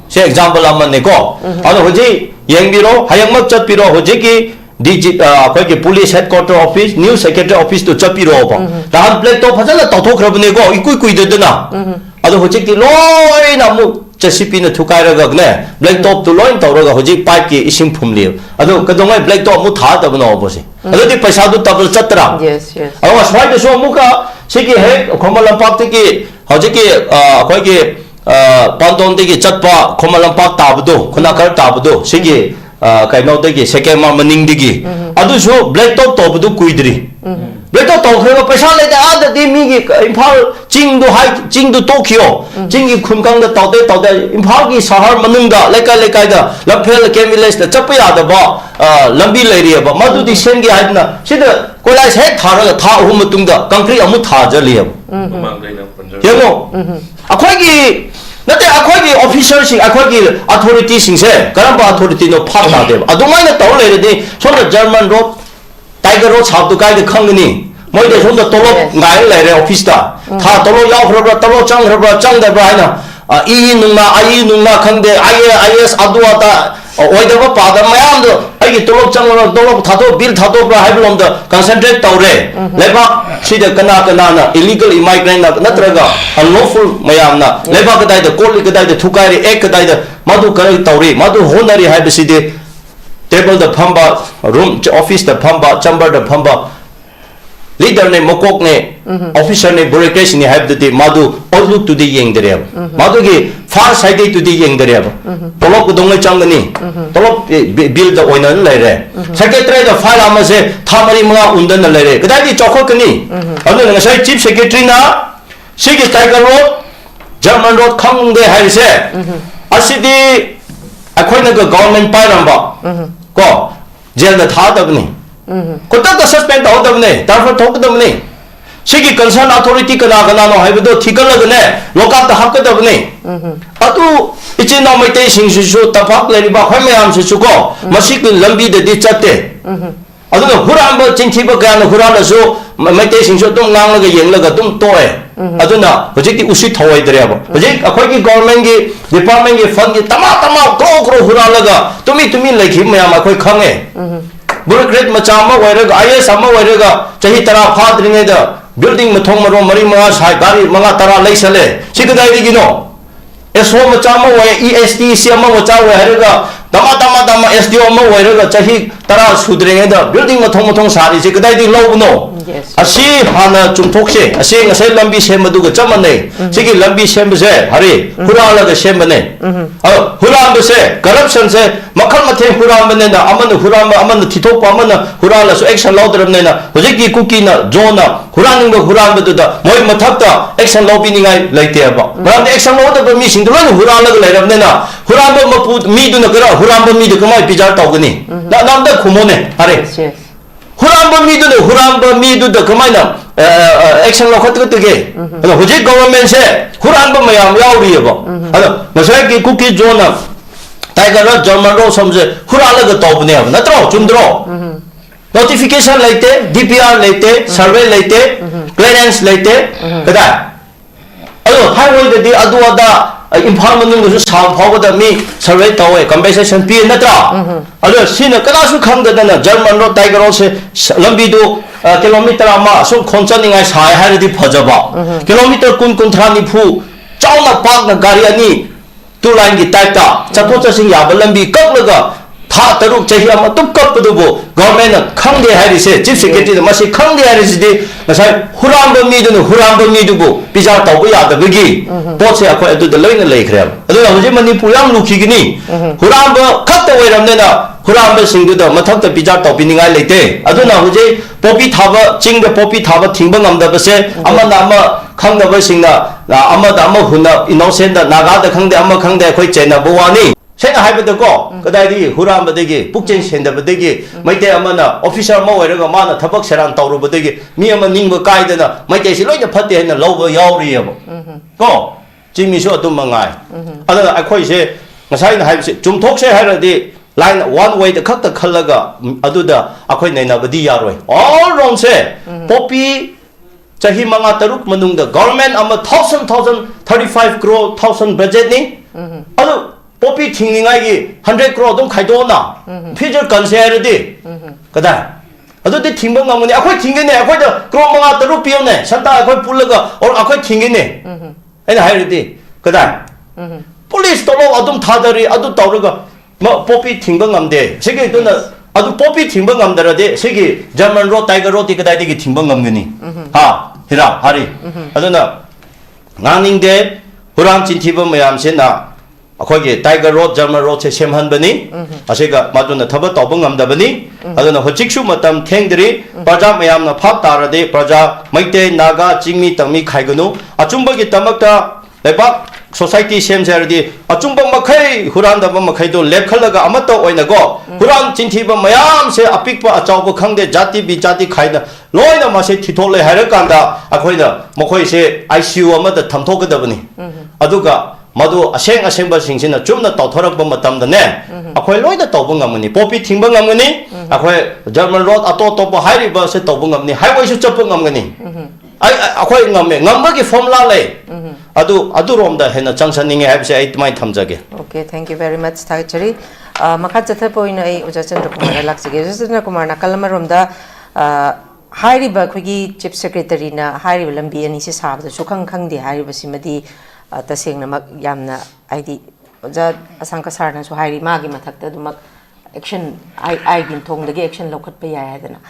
se example amane ko ado hoji yengbiro hayangmak chatpiro hojiki ki police headquarter office new secretary office to chapiro ba dan plate to phajala tawthokhrabne ko ikui dedana ado hojiki loi na mu chasipi na thukairaga ne black top to loin tawraga hoji pipe ki ising phumli ado kadongai black top mu tha tabna obosi ado di paisa du tabal chatra yes awa swai de so muka sigi he khomalam pak ki hoji ki khoi ki pandon de ki chatpa khomalam pak tabdo khuna kar tabdo sigi kaino de ki second ma maning de ki adu so black top tabdu kuidri black top tawkhra paisa le da ada di mi ki imphal chingdu Tokyo chingi khumkang da tawde imphal ki sahar manungda lekai da lamphel kemiles da chapya da ba lambi leiri ba madu di sengi haidna sida kolai he tharaga tha hum tungda concrete amu tha jali yemo akhoi ki nate akhoi ki officer sing akhoi ki authority sing se karamba authority no pha ta de adumai na taw leire de so German road tiger road chap du kai de khangni मोइदे सोंद तोलोब गाय लेरे office दा था तोलोब यावख्रबा तोलोब चांग्रबा चांगदबा हाइना इ नुंगा खंदे IAS अदुआता ओइदबा पादा मयाम दो आइगे तोलोब चांगबा तोलोब थातो bill थातो bra हाइबलोम the concentrate तौरे लेबा सिदा कना ना इलीगल इमाइग्रेंट ना नत्रगा अनलॉफुल मयाम ना लेबा कदाइ द कोर्ट कदाइ द थुकारि एक कदाइ द मधु करै तौरे मधु होनरि हाइबसिदे टेबल द फंबा रूम ऑफिस द फंबा चैम्बर द फंबा लीडर ने मकोक ने ऑफिसर ने ब्यूरोक्रेसी ने हाइबदे मधु आउटलुक टू द येंगदरे मधु की फार साइड टू द येंगदरे तोलोब कुदोंगै चांगनी तोलोब बिल द ओइना लेरे सेक्रेटरी द फाइल अमा से थामरी मंगा उन्दन लेरे कदाइ चौखकनी अदु नगसाइ चीफ सेक्रेटरी ना सिगी टाइगर रोड जर्मन रोड खंगदे हाइसे असिदि अखोइना गवर्नमेंट पाइरंबा को जेल द थादबनी खुद सस्पेंड तौदबने ट्रांसफर थोकदबने सिगी कंसर्न अथॉरिटी कना कनानो हाइबदो थिकलगने लोकात हाकदबने अतु इचिना मैते सिंगसु तफाक लेरिबा खमयाम सिसु को मसिक लंबी दे चते अदुगा हुरांबो चिंथिबो गान हुरानसु मैते सिंगसु तुम नांगलगा येंगलगा तुम तोए अदुना हजिकि उसी थवैदरेबो हजिक अखोइगी गवर्नमेंट गी डिपार्टमेंट गी फंड गी तमा क्रो हुरालगा तुमी लेखि मयाम अखोइ खंगे ब्यूरोक्रेट मचा IAS चाही तरा फाद्रिंगेद बिल्डिंग मथोंग मरो मरी मंगा साइ गाड़ी मंगा तरा लेसले सिगदाइदिगिनो एसओ मचा ESTC मचा वैरगा तमा SDO वैरगा चाही तरा सुद्रिंगेद बिल्डिंग मथोंग सारि सिगदाइदि लौबनो असी हाना चुमथोकसे असी ngасai lambi sembaduga chamane sigi lambi sembase hari huralaga sembane hurambase corruption se makhal mathe hurambane na amana thithokpa amana hurala so action lawdramne na hojiki kuki na zona huraninga hurambadu da moi mathakta action lawbiningai leite aba maramde action lawdaba mi singdu loi huralaga leiramne na huramba mapu mi du na kara huramba mi du kamai pijar tawgani na namda khumone hari हुरांबा मीदु द कमाइना action लखतगतगे हुजिक government से हुरांबा मयाम यावरियबो अदो नसाय की कुकी जोन टाइगर जर्मन रो समजे हुरालग तौबने अब नत्रो चुंद्रो नोटिफिकेशन लेते DPR लेते सर्वे लेते क्लियरेंस लेते कदा अदो हाईवे दे अदु अदा इम्फाल मनुंगसु साल फावदा मी सर्वे तौए कंपेंसेशन पी नत्रा अदो सिना कदासु खंगदना जर्मन रो टाइगर रो से लंबी दो किलोमीटर अमा सो खोंचनिंगाय साय हारदि फजबा किलोमीटर कुन निफु चावना पाकना गाड़ी अनि टू लाइन की टाइपता चथो चसिंग याब लंबी ककलगा था तरुक चाही अमा तुक कपदुबो गवर्नमेंट खंगदे हारिसे चीफ सेक्रेटरी मसी खंगदे हारिसिदि नसाय हुरांबा मीदुबो पिजार तौबो यादबगी पोसे अखोय अदुदा लोइना लेखरे अदुना हुजे मणिपुर याम लुखिगनी हुरांबा खत्त वैरमनेना हुरांबा सिंगदुदा मथक्ता पिजार तौबिनिंगाय लेते अदुना हुजे पोपी थाबा चिंग द पोपी थाबा थिंबा ngамदबसे अमना अमा खंगदबा सिंगना अमदा अमा हुना इनोसेंट नागादा खंगदे अमा खंगदे अखोय चेना बोवानी सेना हाइबदको कदाइदि हुरांबदगी पुकचेन सेंदबदगी मैते अमना ऑफिसर म वैरगा माना थबक सेरान तौरुबदगी मी अमा निंगबा काइदना मैते सि लोइना फते हेना लौबा यावरियबो को चिमिसु अदुम मंगाय अदा अखोय से ngасai na हाइबसे चुमथोकसे हाइरदि लाइन वन वे द खत खलगा अदुदा अखोय नैनाबदि यारोय ऑल रॉन्ग से पॉपी चाही मंगा तरुक मनुंग द गवर्नमेंट अमा 35 crore 1000 बजेट नि अदु पॉपी थिंगिंगाई की 100 crore दम खाइदोना फ्यूचर कंसेरदि कदा अदुदि थिंबा ngamuni अखोय थिंगिने अखोय द क्रो मंगा तरुक पियोने संता अखोय पुलगा और अखोय थिंगिने एना हाइरदि कदा पुलिस तोलो अदुम थादरी अदु तौरगा पोपी थिंबा ngamde सिगे दुना अदु पोपी थिंबा ngamदरदे सिगे जर्मन रो टाइगर रो तिकदाइदि थिंबा ngamगनी हा हिरा हारी अदुना nganingde हुराम चिंथिबा मयाम सेना अखोगे टाइगर रोड जर्मन रोड से सेमहनबनी असेगा मादुना थबा तौबा ngamदबनी अदुना होचिकसु मतम थेंगदरी प्रजा मयामना फाप तारदे प्रजा मैते नागा चिंगमी तंगमी खाइगनु अचुंबगी तमकता लेबा सोसाइटी सेमसेरदि अचुंबा मखै हुरानदबा मखैदो लेखलगा अमतो ओइनगो हुरान चिंथिबा मयाम से अपिकपा अचाउबा खंगदे जाति बिजाति खाइना लोइना मासे थिथोले हाइरकांदा अखोइना मखोइ से ICU अमदा थमथोगदबनी अदुगा madu aseng basing sina chumna tawthorak ba matam da ne akhoi loi da tawba ngamani popi thingba ngamani akhoi German road ato to ba hairi ba se tawba ngamni highway su chappa ngamani ai akhoi ngamme ngamba ki formula le adu rom da hena changsan ninge habse ai mai thamjage. Okay, thank you very much Thagchari. Makha chatha poina ai Uja Chandra Kumar laksige. Uja Chandra Kumar na kalama rom da hairi ba khogi chief secretary na hairi lambi ani se sabda sukhang khangdi hairi basimadi taseng na yamna ID Uja ASANG KASAR na so hairi magi mathakta dumak action ai gin thong dagi action lokhat pa yai hadana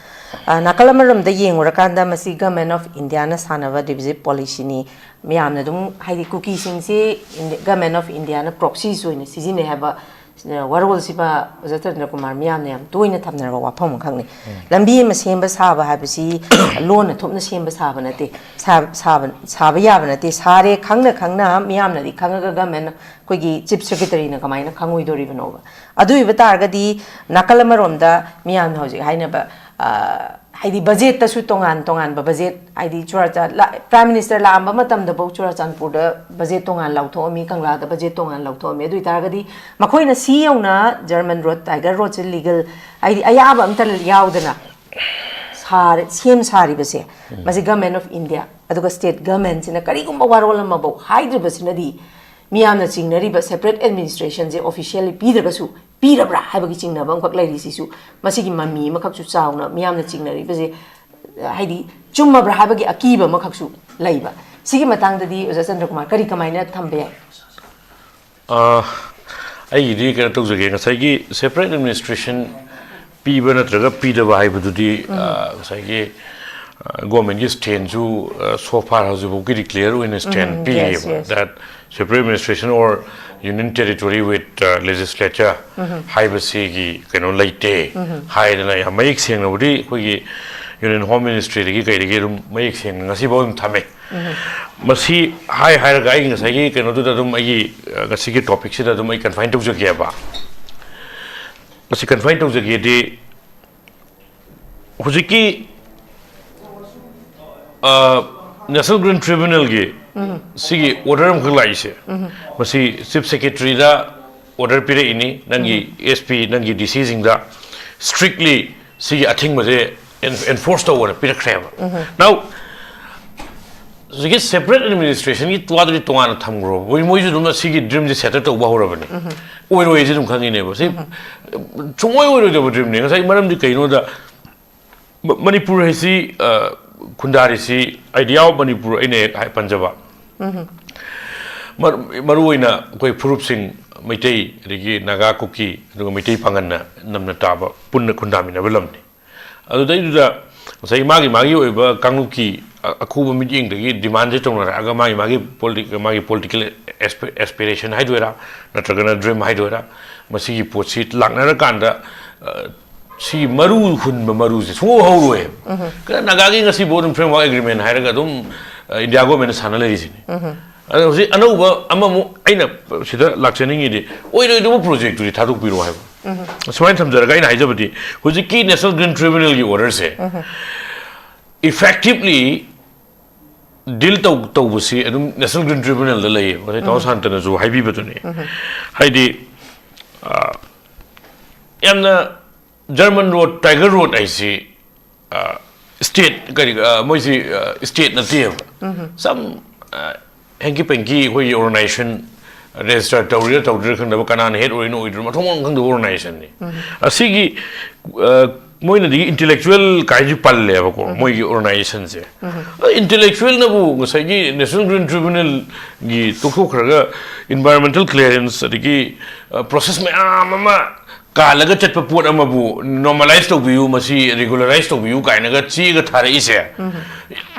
nakalama rom da yengura masi government of India na sanava divisive policy ni miyamna dum hairi cookie sing se government of India na proxy so ina sizine haba warol siba Uja Chandra Kumar miyamna yam toina thamna ba wafam khangni lambi ma semba saba habisi lon na thopna semba saba nate saba yaba nate sare khangna miyamna di khangaga government koigi chief secretary na kamaina khangoi dori banova adu ibatar di nakalama rom da miyamna hoji haina ba haidi budget ta su tongan ba budget haidi churacha prime minister la amba matam da bau churachanpur da budget tongan lautho mi kangla da budget tongan lautho mi adu itar di makhoi na si yauna German road tiger road legal haidi ayaba amtal yaudana same sari base masi government of India aduga state government sina karigumba warol ma bau haidri basina di miyamna chingnari ba separate administration je officially pidrabasu pirabra habagi chingnaba amkhak lairi sisu masigi mami makhaksu chauna miyamna chingnari base haidi chumma bra habagi akiba makhaksu laiba sigi matang da di Uja Chandra Kumar kari kamaina thambe ai di ka to jage ngasai gi separate administration piba natraga pidaba haibududi ngasai gi government is stand to so far as you declare in a stand that separate administration or union territory with legislature haibasi gi kano laite haidana ya mayik seng na budi kogi union home ministry gi kai gi rum mayik seng ngasi bawum thame masi hai ga gi ngasai gi kano du da dum ai ngasi gi topic sida dum ai confine to jage ba masi confine to jage de hujiki National Green Tribunal ge sigi order am khlai se masi chief secretary da order pire ini nangi SP nangi decision da strictly sigi athing maje enforced order pire kreba now sigi separate administration gi twadri tongan thamgro moi ju dum sigi dream je set to ba horabani oi je dum khangi ne ba sei chungoi oi de dream ne sai maram di kaino da manipur hesi Kundari si idea of Manipur in a Panjaba. Maruina, Koi Purup Singh, Mitei, Rigi, Naga Kuki, Mitei Pangana, Namnataba, Punna Kundamina, Villamni. Other day, say Magi, Kanguki, Akuba meeting, the demanded on Agamagi political aspiration, Hydra, Natragana Dream Hydra, Masigi Posit, Lagnarakanda. Si maru hun maru se so ho ro ka nagagi ngasi bodum framework agreement hairaga dum India government sanale ri sini ado si anuba amamu aina sida lakchani ngi di oi do project ri thaduk biro haiba swain thamjara ga ina haijabati huji ki National Green Tribunal gi order se effectively deal to busi adum National Green Tribunal da lei oi taw santa na zo haibi batuni haidi yamna German road, Tiger road, I see state, state native. Some hanky panky, where organization registered Tauria, Taudir, Kanan head or no, the organization. A sigi Moina the intellectual Kaiju Pal Moi organizations. Intellectual Nabu, Sagi, National Green Tribunal, Tuku environmental clearance, the process me, mama. Kalaga chat paput amabu normalized to view masi regularized to view kainaga chi ga thara ise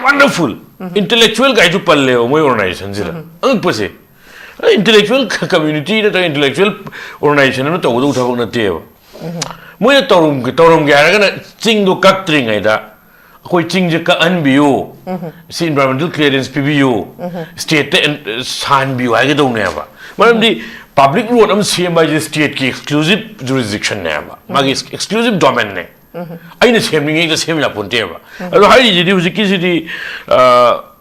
wonderful intellectual guy to palle moi organization zira ang pase intellectual community da intellectual organization no to do thak na te moi torum ga ga ching do kak tring ai da koi ching je ka an biu si environmental clearance pbu state and san biu ai ga do ne ba maram di public road am CM by the state ki exclusive jurisdiction ne ba magi exclusive domain ne aina CM ni the same la ponte ba alo hai ji di huziki si di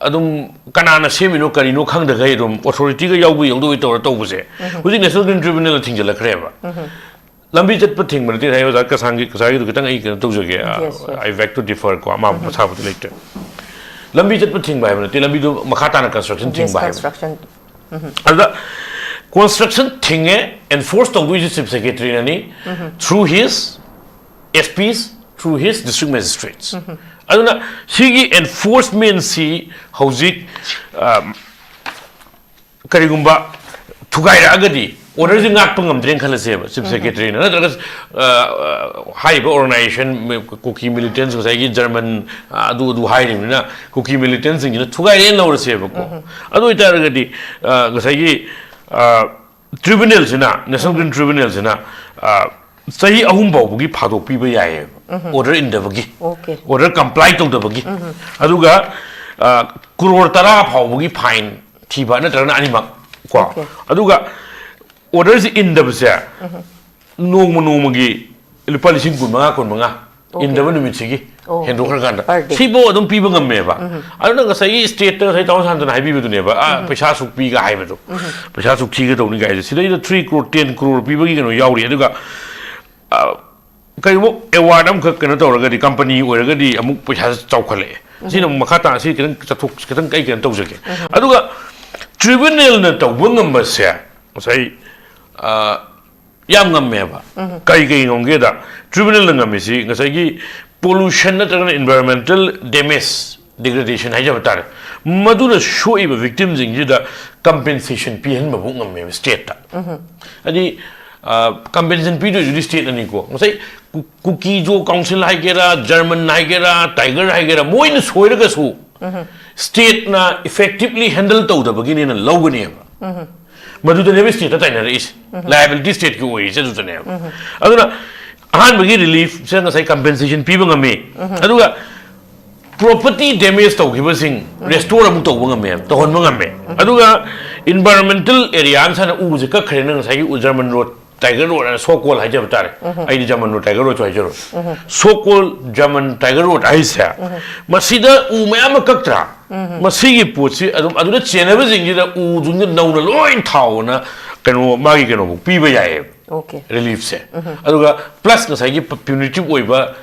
adum kanana semino karino khangda gai dum authority ga yaubu yongdo ito to buse huji national green tribunal Thingjille kreba lambi chat pa thing mari hai za kasangi kasagi du kitang ai kan to joge I beg to differ ko ama sa but later lambi chat pa thing bai mari lambi du makhata na construction thing bai construction ada construction thing enforced to the chief secretary nani through his SPs through his district magistrates aduna sigi enforcement si hojik karigumba thugai agadi order jing ngak pangam dren khala se chief secretary na natraga high organization cookie militants ko sai German adu high na cookie militants jing na thugai ren lawr se ko adu ita agadi ko sai tribunal sina national green tribunal sina sahi ahum bawgi phadok piba yae order in the bagi order comply to the bagi aduga crore tara phawgi fine thiba na tarana animak ko aduga orders in the basa nongmagi lupa lising kun in the numit sigi hendo kanda sibo adum piba ngammeba aduna sai state ta sai taw san na haibi du neba paisa suk pi ga haiba du paisa suk thi ga do ni ga sidai 3 crore 10 crore piba gi no yauri aduga kai mo award am khak kana tawra di company oiraga di amuk paisa chaukhale sina makhata si kiran chathuk kiran kai kiran tawjake aduga tribunal na tawbungam basya sai yam ngammeba kai ngongge da tribunal ngami si ngasai gi pollution na tarana environmental damage degradation hai jab tar maduna show iba victims in da compensation pihan mabu ngamme state ta ani compensation pi do state ani ko ngasai cookie jo council hai gera German hai gera tiger hai gera moin soiraga su state na effectively handle to da bagini na lawgani ba Madhu never state at is liability state go away, said to the Aduna Han Bagi relief, send us a compensation people a me. Aduga property damage to give us in restore a muto wungame, to Honmungame. Aduga environmental areas and Uzaka Krenans, German road, Tiger Road, and so called Hijabatar. I German road, Tiger Road, so called German Tiger Road, I say. Masida Umayama Kaktra. Masigi puts aduna chenabas in the Udun down a loin town, can Magi can PBI. Okay. Relief say. Aduga plus Nasagi punitive waiver,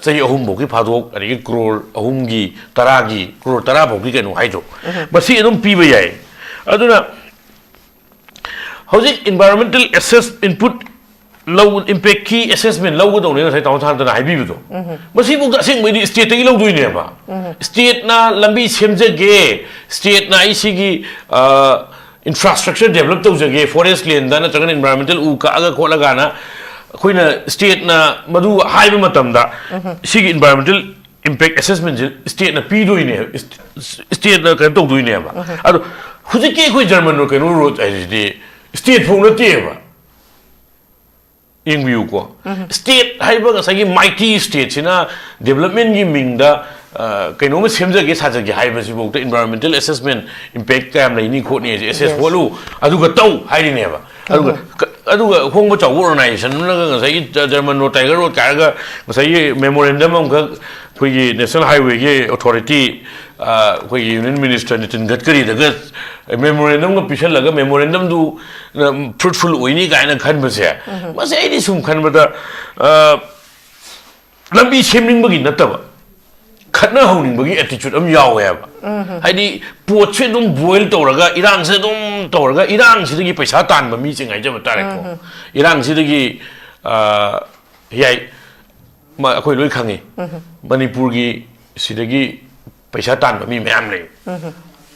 say a humboki padok, and a crore, a humgi, taragi, crore taraboki and hydro. But see, I don't PBI. Aduna how's it environmental assess input low impact key assessment low down in the town I be with. But see, book sing with the state low doing never. State na lambi semze gay, state na isigi infrastructure developed those gay forest land, then a environmental uka aga kolagana, Queen state na madu high matamda, sig environmental impact assessment state na P doing state na can doing never. Who's the key German road as the state for the table. In view ko state haiba sagi mighty states ina development gi mingda kaino ma semja ge saja ge haiba si bok environmental assessment impact kam lai ni kho ni assess holu aduga tau hairi ne ba aduga khong ba chaw organization na ga sagi German no tiger road ka ga sagi memorandum am ga khoi national highway ge authority khoi union minister Nitin Gadkari da memorandum ga pishal laga memorandum du fruitful oini ga na khan ba se ma se ai sum khan ba da lambi semning bagi nataba khatna hawning bagi attitude am yawe ba haidi pot se dum boil toraga irang se dum toraga irang si gi paisa tan ba mi chengai ja ba tare ko irang si gi hiyai ma akhoi loi khangi manipur gi sidagi paisa tan ba mi mayam le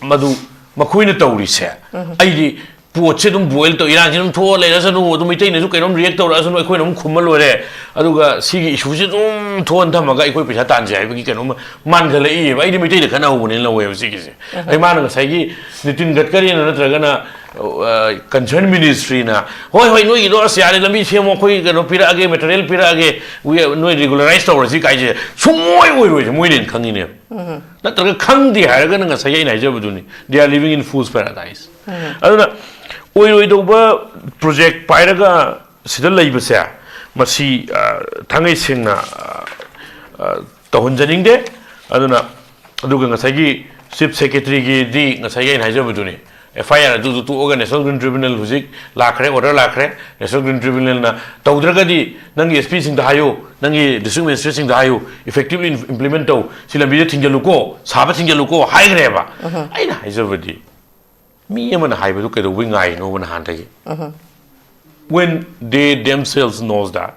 madu makoina tawri se aidi pot se dum boil to irang dum tho le ra nu dum mitai ne su kainom react to ra su noi khoinam khumma lore aduga sigi issue se dum thon thamaga ikoi paisa tan jai ba gi kainom man gale i ba aidi mitai de khana hu ne la we sigi se ai man ga sai gi Nitin Gadkari na traga na concerned ministry na hoi noi do sia le lambi semo khoi ga no pira age material pira age we noi regularize to si kai je sumoi oi moi den khangi ne na traga khang di ha ga na sai ai nai je bu ni they are living in fool's paradise aduna oi do ba project pairaga sida leiba se masi thangai singna tahun janing de aduna aduga ngasai gi Chief Secretary ki di ngasai na haja beduni FIR tu National Green Tribunal huzik lakre order lakre National Green Tribunal na taudraga di nangi SP sing da hayo nangi district magistrate sing da hayo effectively implement tau sila bi Thingjille ko saba Thingjille ko hai gre ba ai na haja bedi mi amana hai bedu kedo wi ngai no ban han tagi when they themselves knows that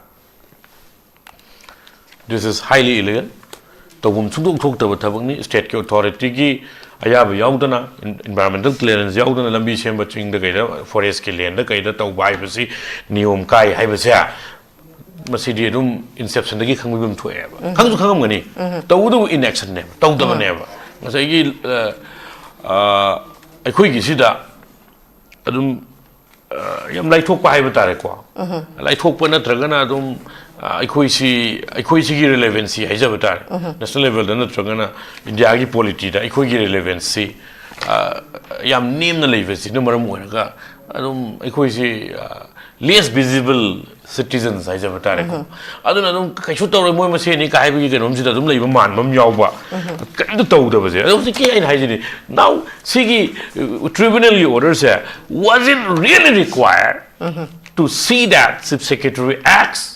this is highly illegal to bum chung thok ta thabak ni state ki authority ki ayab yaudana environmental clearance yaudana lambi sem baching da kaida forest ki land da kaida tau bai basi niyom kai hai basa masidi dum inception da gi khangmi bum thoe ba khang su khangam ngani tau du inaction ne tau da ne ba ngasai gi ai khoi gi sida adum yam lai thok pa hai ba tare ko lai thok pa na tragana adum I see relevancy hai jab tar national level da na tragana India ki polity da ki relevancy yam name na levancy no maram mo ga adum si less visible citizens hai jab tar ko aduna adum kai shu tawre mo ma se ni kai bi ke nom si da dum leiba man bam yaw ba kan du taw da ba se adum si ke ai hai ji now sigi tribunal orders was it really required to see that chief secretary acts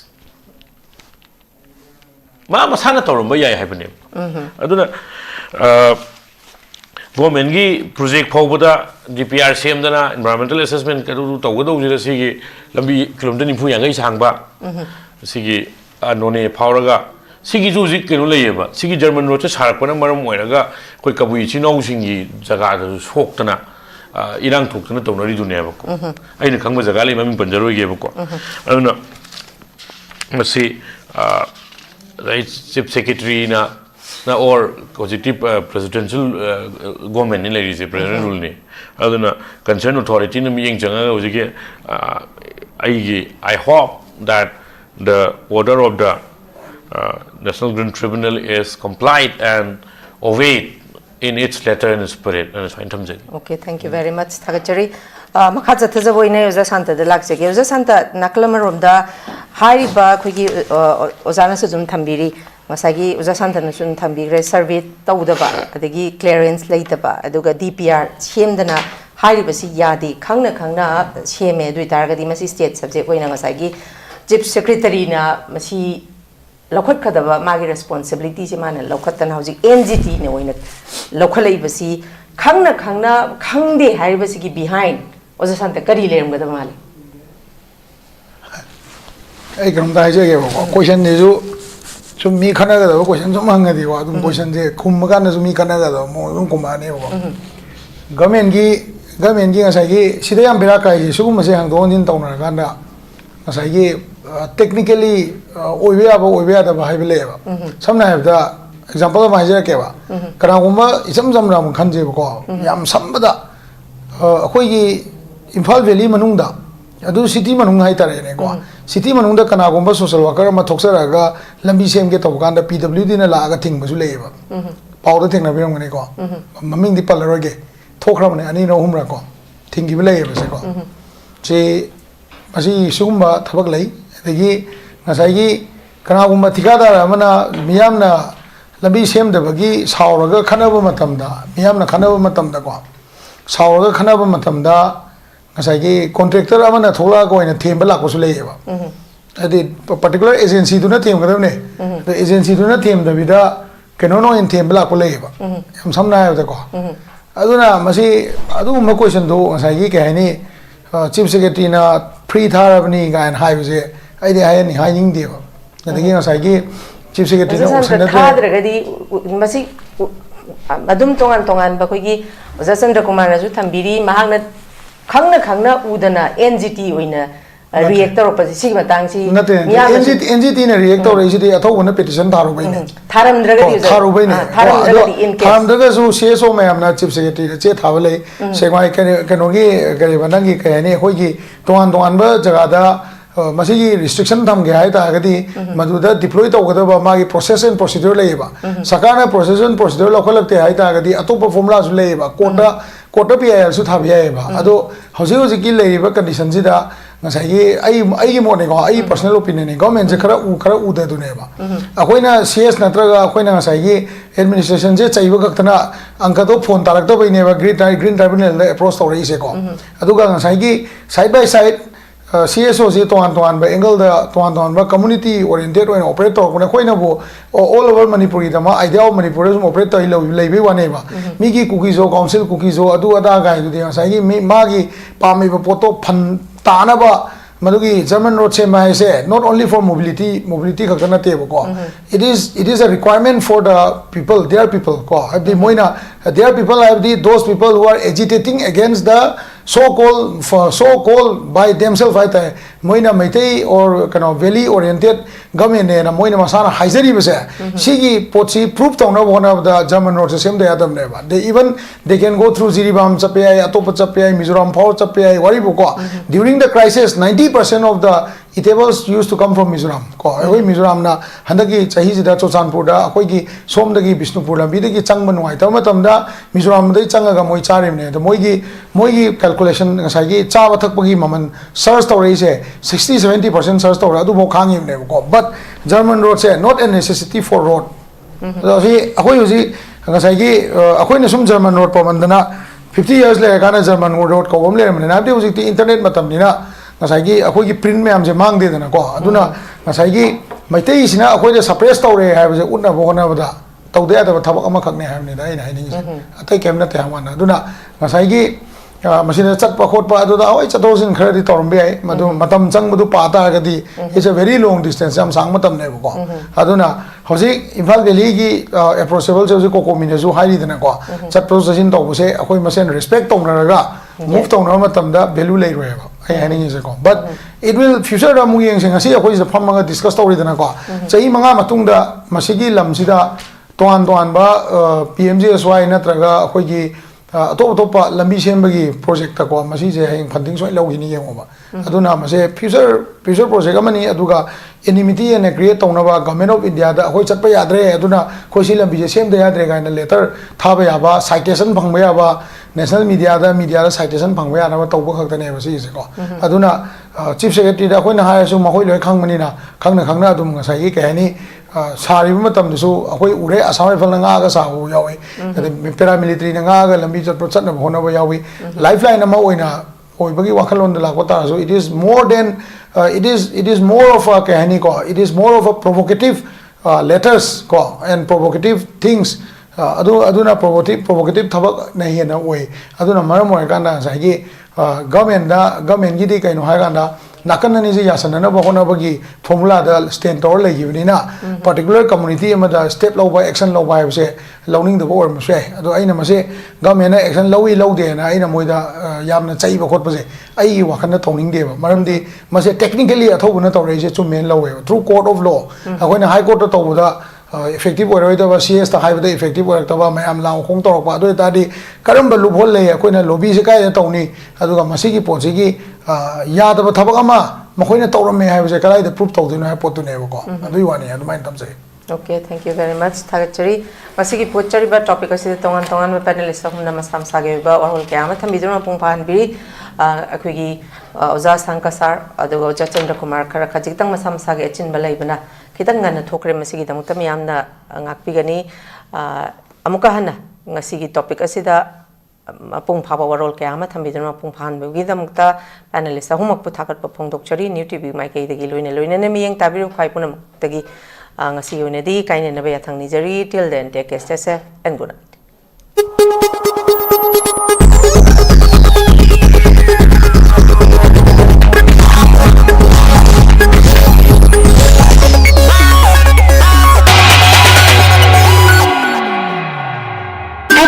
ma sana tawrum ba yai haibane aduna government gi project phawbada DPR sem dana environmental assessment ka du tawgado jira sigi lambi kilometer ni phu yangai sangba sigi none phawraga sigi ju ji kenu leyeba sigi German road cha sarakpana maram oiraga koi kabui chinau singi jaga da soktana irang thoktana tonari duneba ko aina khangba jaga le mami panjaroi ge ko aduna masi right chief secretary na or positive presidential government ni lady se president rule ni aduna concerned authority ni mi janga hojike I hope that the order of the National Green Tribunal is complied and obeyed in its letter and spirit and its terms. Okay, thank you very much Thagachari makhaja thajabo ine uza santa de lakse ge uza santa naklamarom da hariba khogi ozana su zum thambiri masagi uza santa na sun thambigre survey tawdaba adagi clearance leitaba aduga DPR chemdana hariba si yadi khangna cheme dui targadi masi state subject oina masagi chief secretary na masi lokhat khadaba magi responsibility se mana lokhatan hauji NGT ne oina lokhalai basi khangna khangde hariba si gi behind oza santa kari lerm gada mali ai kram da je ge question ne ju sum mi khana ga question sum hang di wa dum question je khum ga na sum mi khana ga mo dum kuma ne ko government gi ngasai gi sida yam bera kai ji sugum se hang don din taw na ga na ngasai gi technically oibe da ba haibele ba samna have da example ma je ke ba kana gumba isam ram khan je ko yam sambada akhoi gi Imphal Valley manungda adu city manung hai tare ne ko city manungda kana gomba social worker ma thoksara ga lambi sem ge tawkan da PWD na la ga thing basu leiba pawda thing na biram ne ko maming di palaro ge thokra mane ani no humra ko thingi bi leiba se ko che asi sugumba thabak lei degi ngasai gi kana gomba thikada amana miyam na lambi sem da bagi sawraga khanaba matam da miyam na khanaba matam da ko sawraga khanaba matam da ngasai contractor amana thola ko ina themba la ko su leiba adi particular agency du na them ga ne the agency du na them da bida keno no in themba la ko leiba am samna ya da ko aduna masi adu ma question do ngasai ke hani chief secretary na free tharabani ga an hai je ai de hai ni hai ning de ba adi ngasai chief secretary na usan thadra ga di masi adum tongan ba khoi gi Chandra Kumar na ju thambiri mahang khangna udana NGT oina reactor opasi sig matang si NGT na reactor is the athoguna petition tharu bai ne tharam draga su CSO ma amna chief secretary che thawale segwai kanogi gari banangi kayani hoi gi tongan ba jaga da masi restriction tham ge hai ta gadi maduda deploy to gada ba magi process and procedure leiba sakana process and procedure lokhalakte hai ta gadi atopa formula su leiba kota PIL su thabiya ba ado hoji ki leiba condition sida ngasai ai mo ne ko ai personal opinion ne government je khara u da du ne ba akoi na CS natraga akoi na ngasai gi administration je chaiba gaktana angka to phone tarak to bai ne ba green tribunal le approach to rai se ko aduga ngasai gi side by side CSO si toan ba angle da toan ba community oriented or operate to ko khoi na bo all over manipur da ma idea of manipur sum operate to leibe wa ne ba mi gi cookies o council cookies o adu ada ga du de ngasai gi ma gi pa me ba poto phan ta na ba madugi German road se mai se not only for mobility khakana te ko it is a requirement for the people their people ko the moina their people have those people who are agitating against the so called by themselves right moina maitei or kana valley oriented government ne na moina masana haizari bese sigi potsi proof tawna one of the German road system they adam ne ba they can go through Jiribam chapai atop chapai Mizoram phau chapai wari ko during the crisis 90% of the eatables used to come from Mizoram ko oi Mizoram na handagi chahi jida Chochanpur da akoi gi som dagi Bishnupur lambi dagi changba nuai ta matam da Mizoram dai changaga moi charim ne to moi gi calculation ngasai gi chawa thakpagi maman search tawrei se 60-70% search tawra adu mo khangim ne ko but German road se not a necessity for road so si akoi usi ngasai gi akoi na sum German road pamandana 50 years le kana German road ko gom le na de usi internet matam ni na ngasai gi akoi gi print me am je mang de na ko aduna ngasai gi maitei sina akoi de suppress tawre ha ba unna bo na ba tawde ada thabak ama khakne ha ni da ina ni atai kem na te hamana aduna ngasai gi machine chat pa khot pa adu da oi chadosin khara di torum be ai madu matam chang madu pa ta ga di it's a very long distance am sang matam ne ko aduna hoji Imphal Valley gi approachable je ko komine ju hairi dana ko chat processing to se akoi masen respect tong na ga move tong na matam da value lei roi ba ai hani je ko but it will future da mu yeng sing asi akoi je pham ma discuss to ri dana ko chai manga matung da masigi lam sida toan ba PMGSY natraga akoi gi atop lambi sembagi project ta ko masi je heng funding so lo gini yeng oba aduna mase future project amani aduga enmity and create tawna ba government of India da khoi chatpa yadre aduna khoi si lambi je sem da yadre ga na letter thaba ya ba citation phangba ya ba national media da citation phangba ya na ba tawba khak ta ne ba si je ko aduna chief secretary da khoi na ha su ma khoi loi khangmani na khangna adum nga sai ke ni sari matam dusu akoi ure asam rifle nga ga sa ho yawi paramilitary nga ga lambi chat prochat na hona ba yawi lifeline ma oina oi bagi wakhalon da ko ta so it is more than it is more of a kahani ko it is more of a provocative letters ko and provocative things aduna provocative thabak nahi na oi aduna maram oi kana sa gi government gi di kaino ha ganda nakan ni je yasana na ba hona bagi formula da stand tor lai gi na particular community ma da step low by action low by se learning the board ma se ado aina ma se government action lowi low de na aina moida yamna chai ba khot ba se ai wa khan na toning de ba maram di ma se technically athobu na tor se chu men low through court of law akoina high court to da effective or the CS the high effective or the Mayam Lao Hong Tor, Pado Tadi, Karamba Lupole, Aquina Lobby Sika Tony, Aduga Masiki Potsigi, Yada Tabagama, Mahoina Tora may have a guy the proof told in a port to never go. Do you want to mind them say? Okay, thank you very much. Tagachari, Masiki Pochari, but topic is the Tongan panelist of Namasam Sageba or Gamma, Miduna Pumpan Biri, Akwigi, ASANG KASAR, Adugo CHANDRA KUMAR Karakajitang Masam Sagachin Balabana. Kita ngana thokre masigi da mutam yamna ngakpigani amuka hana ngasigi topic asida apung phaba warol kya ma thambidana apung phan begi da mukta panelist humak pu thakat pa phongdok chari newtv mai kai dagi loina ne miyeng tabiru khai punam tagi ngasi yone di kaine na ba yathang ni jari till then take care stay safe and good night.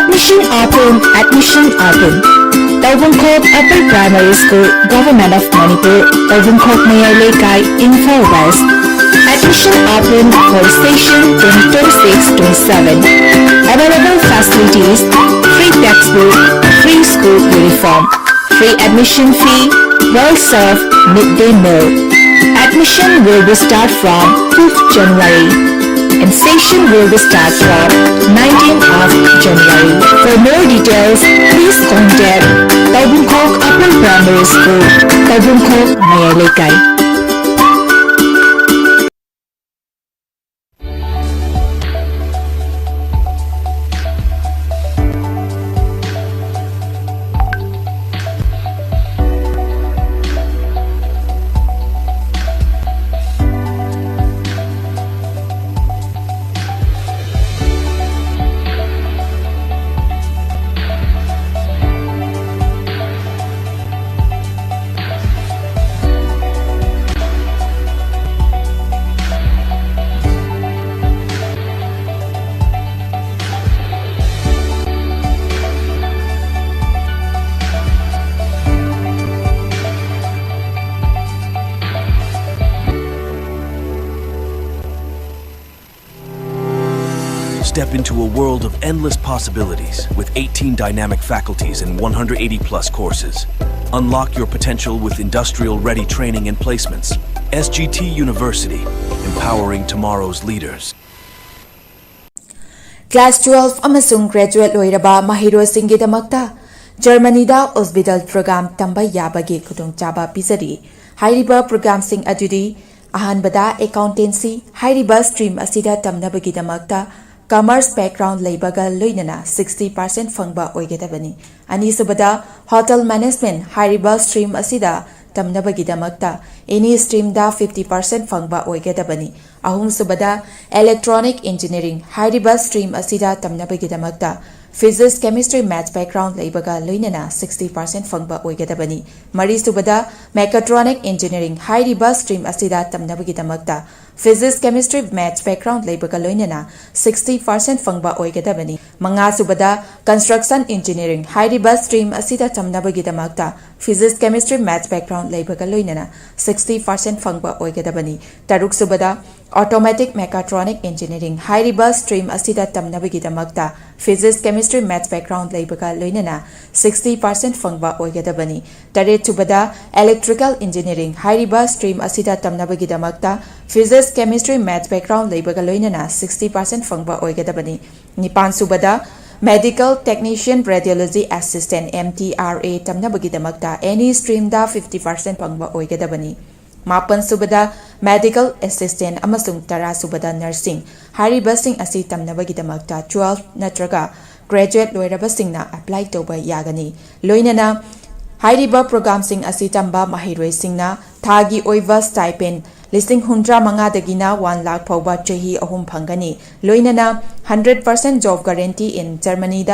Admission open. Tawangkot Upper Primary School, Government of Manipur, Tawangkot Mayale Kai, Imphal West. Admission open for station 2026-27. Available facilities: free textbook, free school uniform, free admission fee, well-served midday meal. Admission will be start from 5th January. Session will start from 19th of January. For more details, please contact Taibungkok Upper Primary School, Taibungkok, Mayalekai. Step into a world of endless possibilities with 18 dynamic faculties and 180 plus courses. Unlock your potential with industrial-ready training and placements. SGT University, empowering tomorrow's leaders. Class 12 amasung graduate loiraba mahirosinggidamakta Germany-da hospital program tamba yabagi khudongchaba pisari. Hairiba program sing adudi ahanbada accountancy hairiba stream asida tamnabagidamakta commerce background leibaga loinana 60% fangba oigedabani. Anisubada hotel management hairiba stream asida tamnabagidamakta any stream da 50% fangba oigedabani. Ahum subada electronic engineering hairiba stream asida tamnabagidamakta physics chemistry maths background leibaga loinana 60% fangba oigedabani. Mari subada mechatronic engineering hairiba stream asida tamnabagidamakta physics chemistry maths background leibaga loinana 60% fangba oigedabani. Manga subada construction engineering hairiba stream asida tamnabagidamakta physics chemistry maths background leibaga loinana 60% fangba oigedabani. Taruk subada automatic mechatronic engineering hairiba stream asida tamnabagidamakta physics chemistry maths background leibaga loinana 60% fangba oigedabani. Taret subada electrical engineering hairiba stream asida tamnabagidamakta physics chemistry maths background leibaga loinana 60% fangba oigedabani. Nipan subada medical technician radiology assistant MTRA tamnabagidamakta any stream da 50% fangba oigedabani. Mapan subada medical assistant amasung tara subada nursing hariba sing asi tamnabagidamakta 12 natraga graduate loiraba singna apply toba yagani. Loinana hariba program sing asi tamba mahiroi singna thagi oiva stipend listing 100 dagina 1 lakh phauba chahi ahum phangani. Loinana 100% job guarantee in Germany da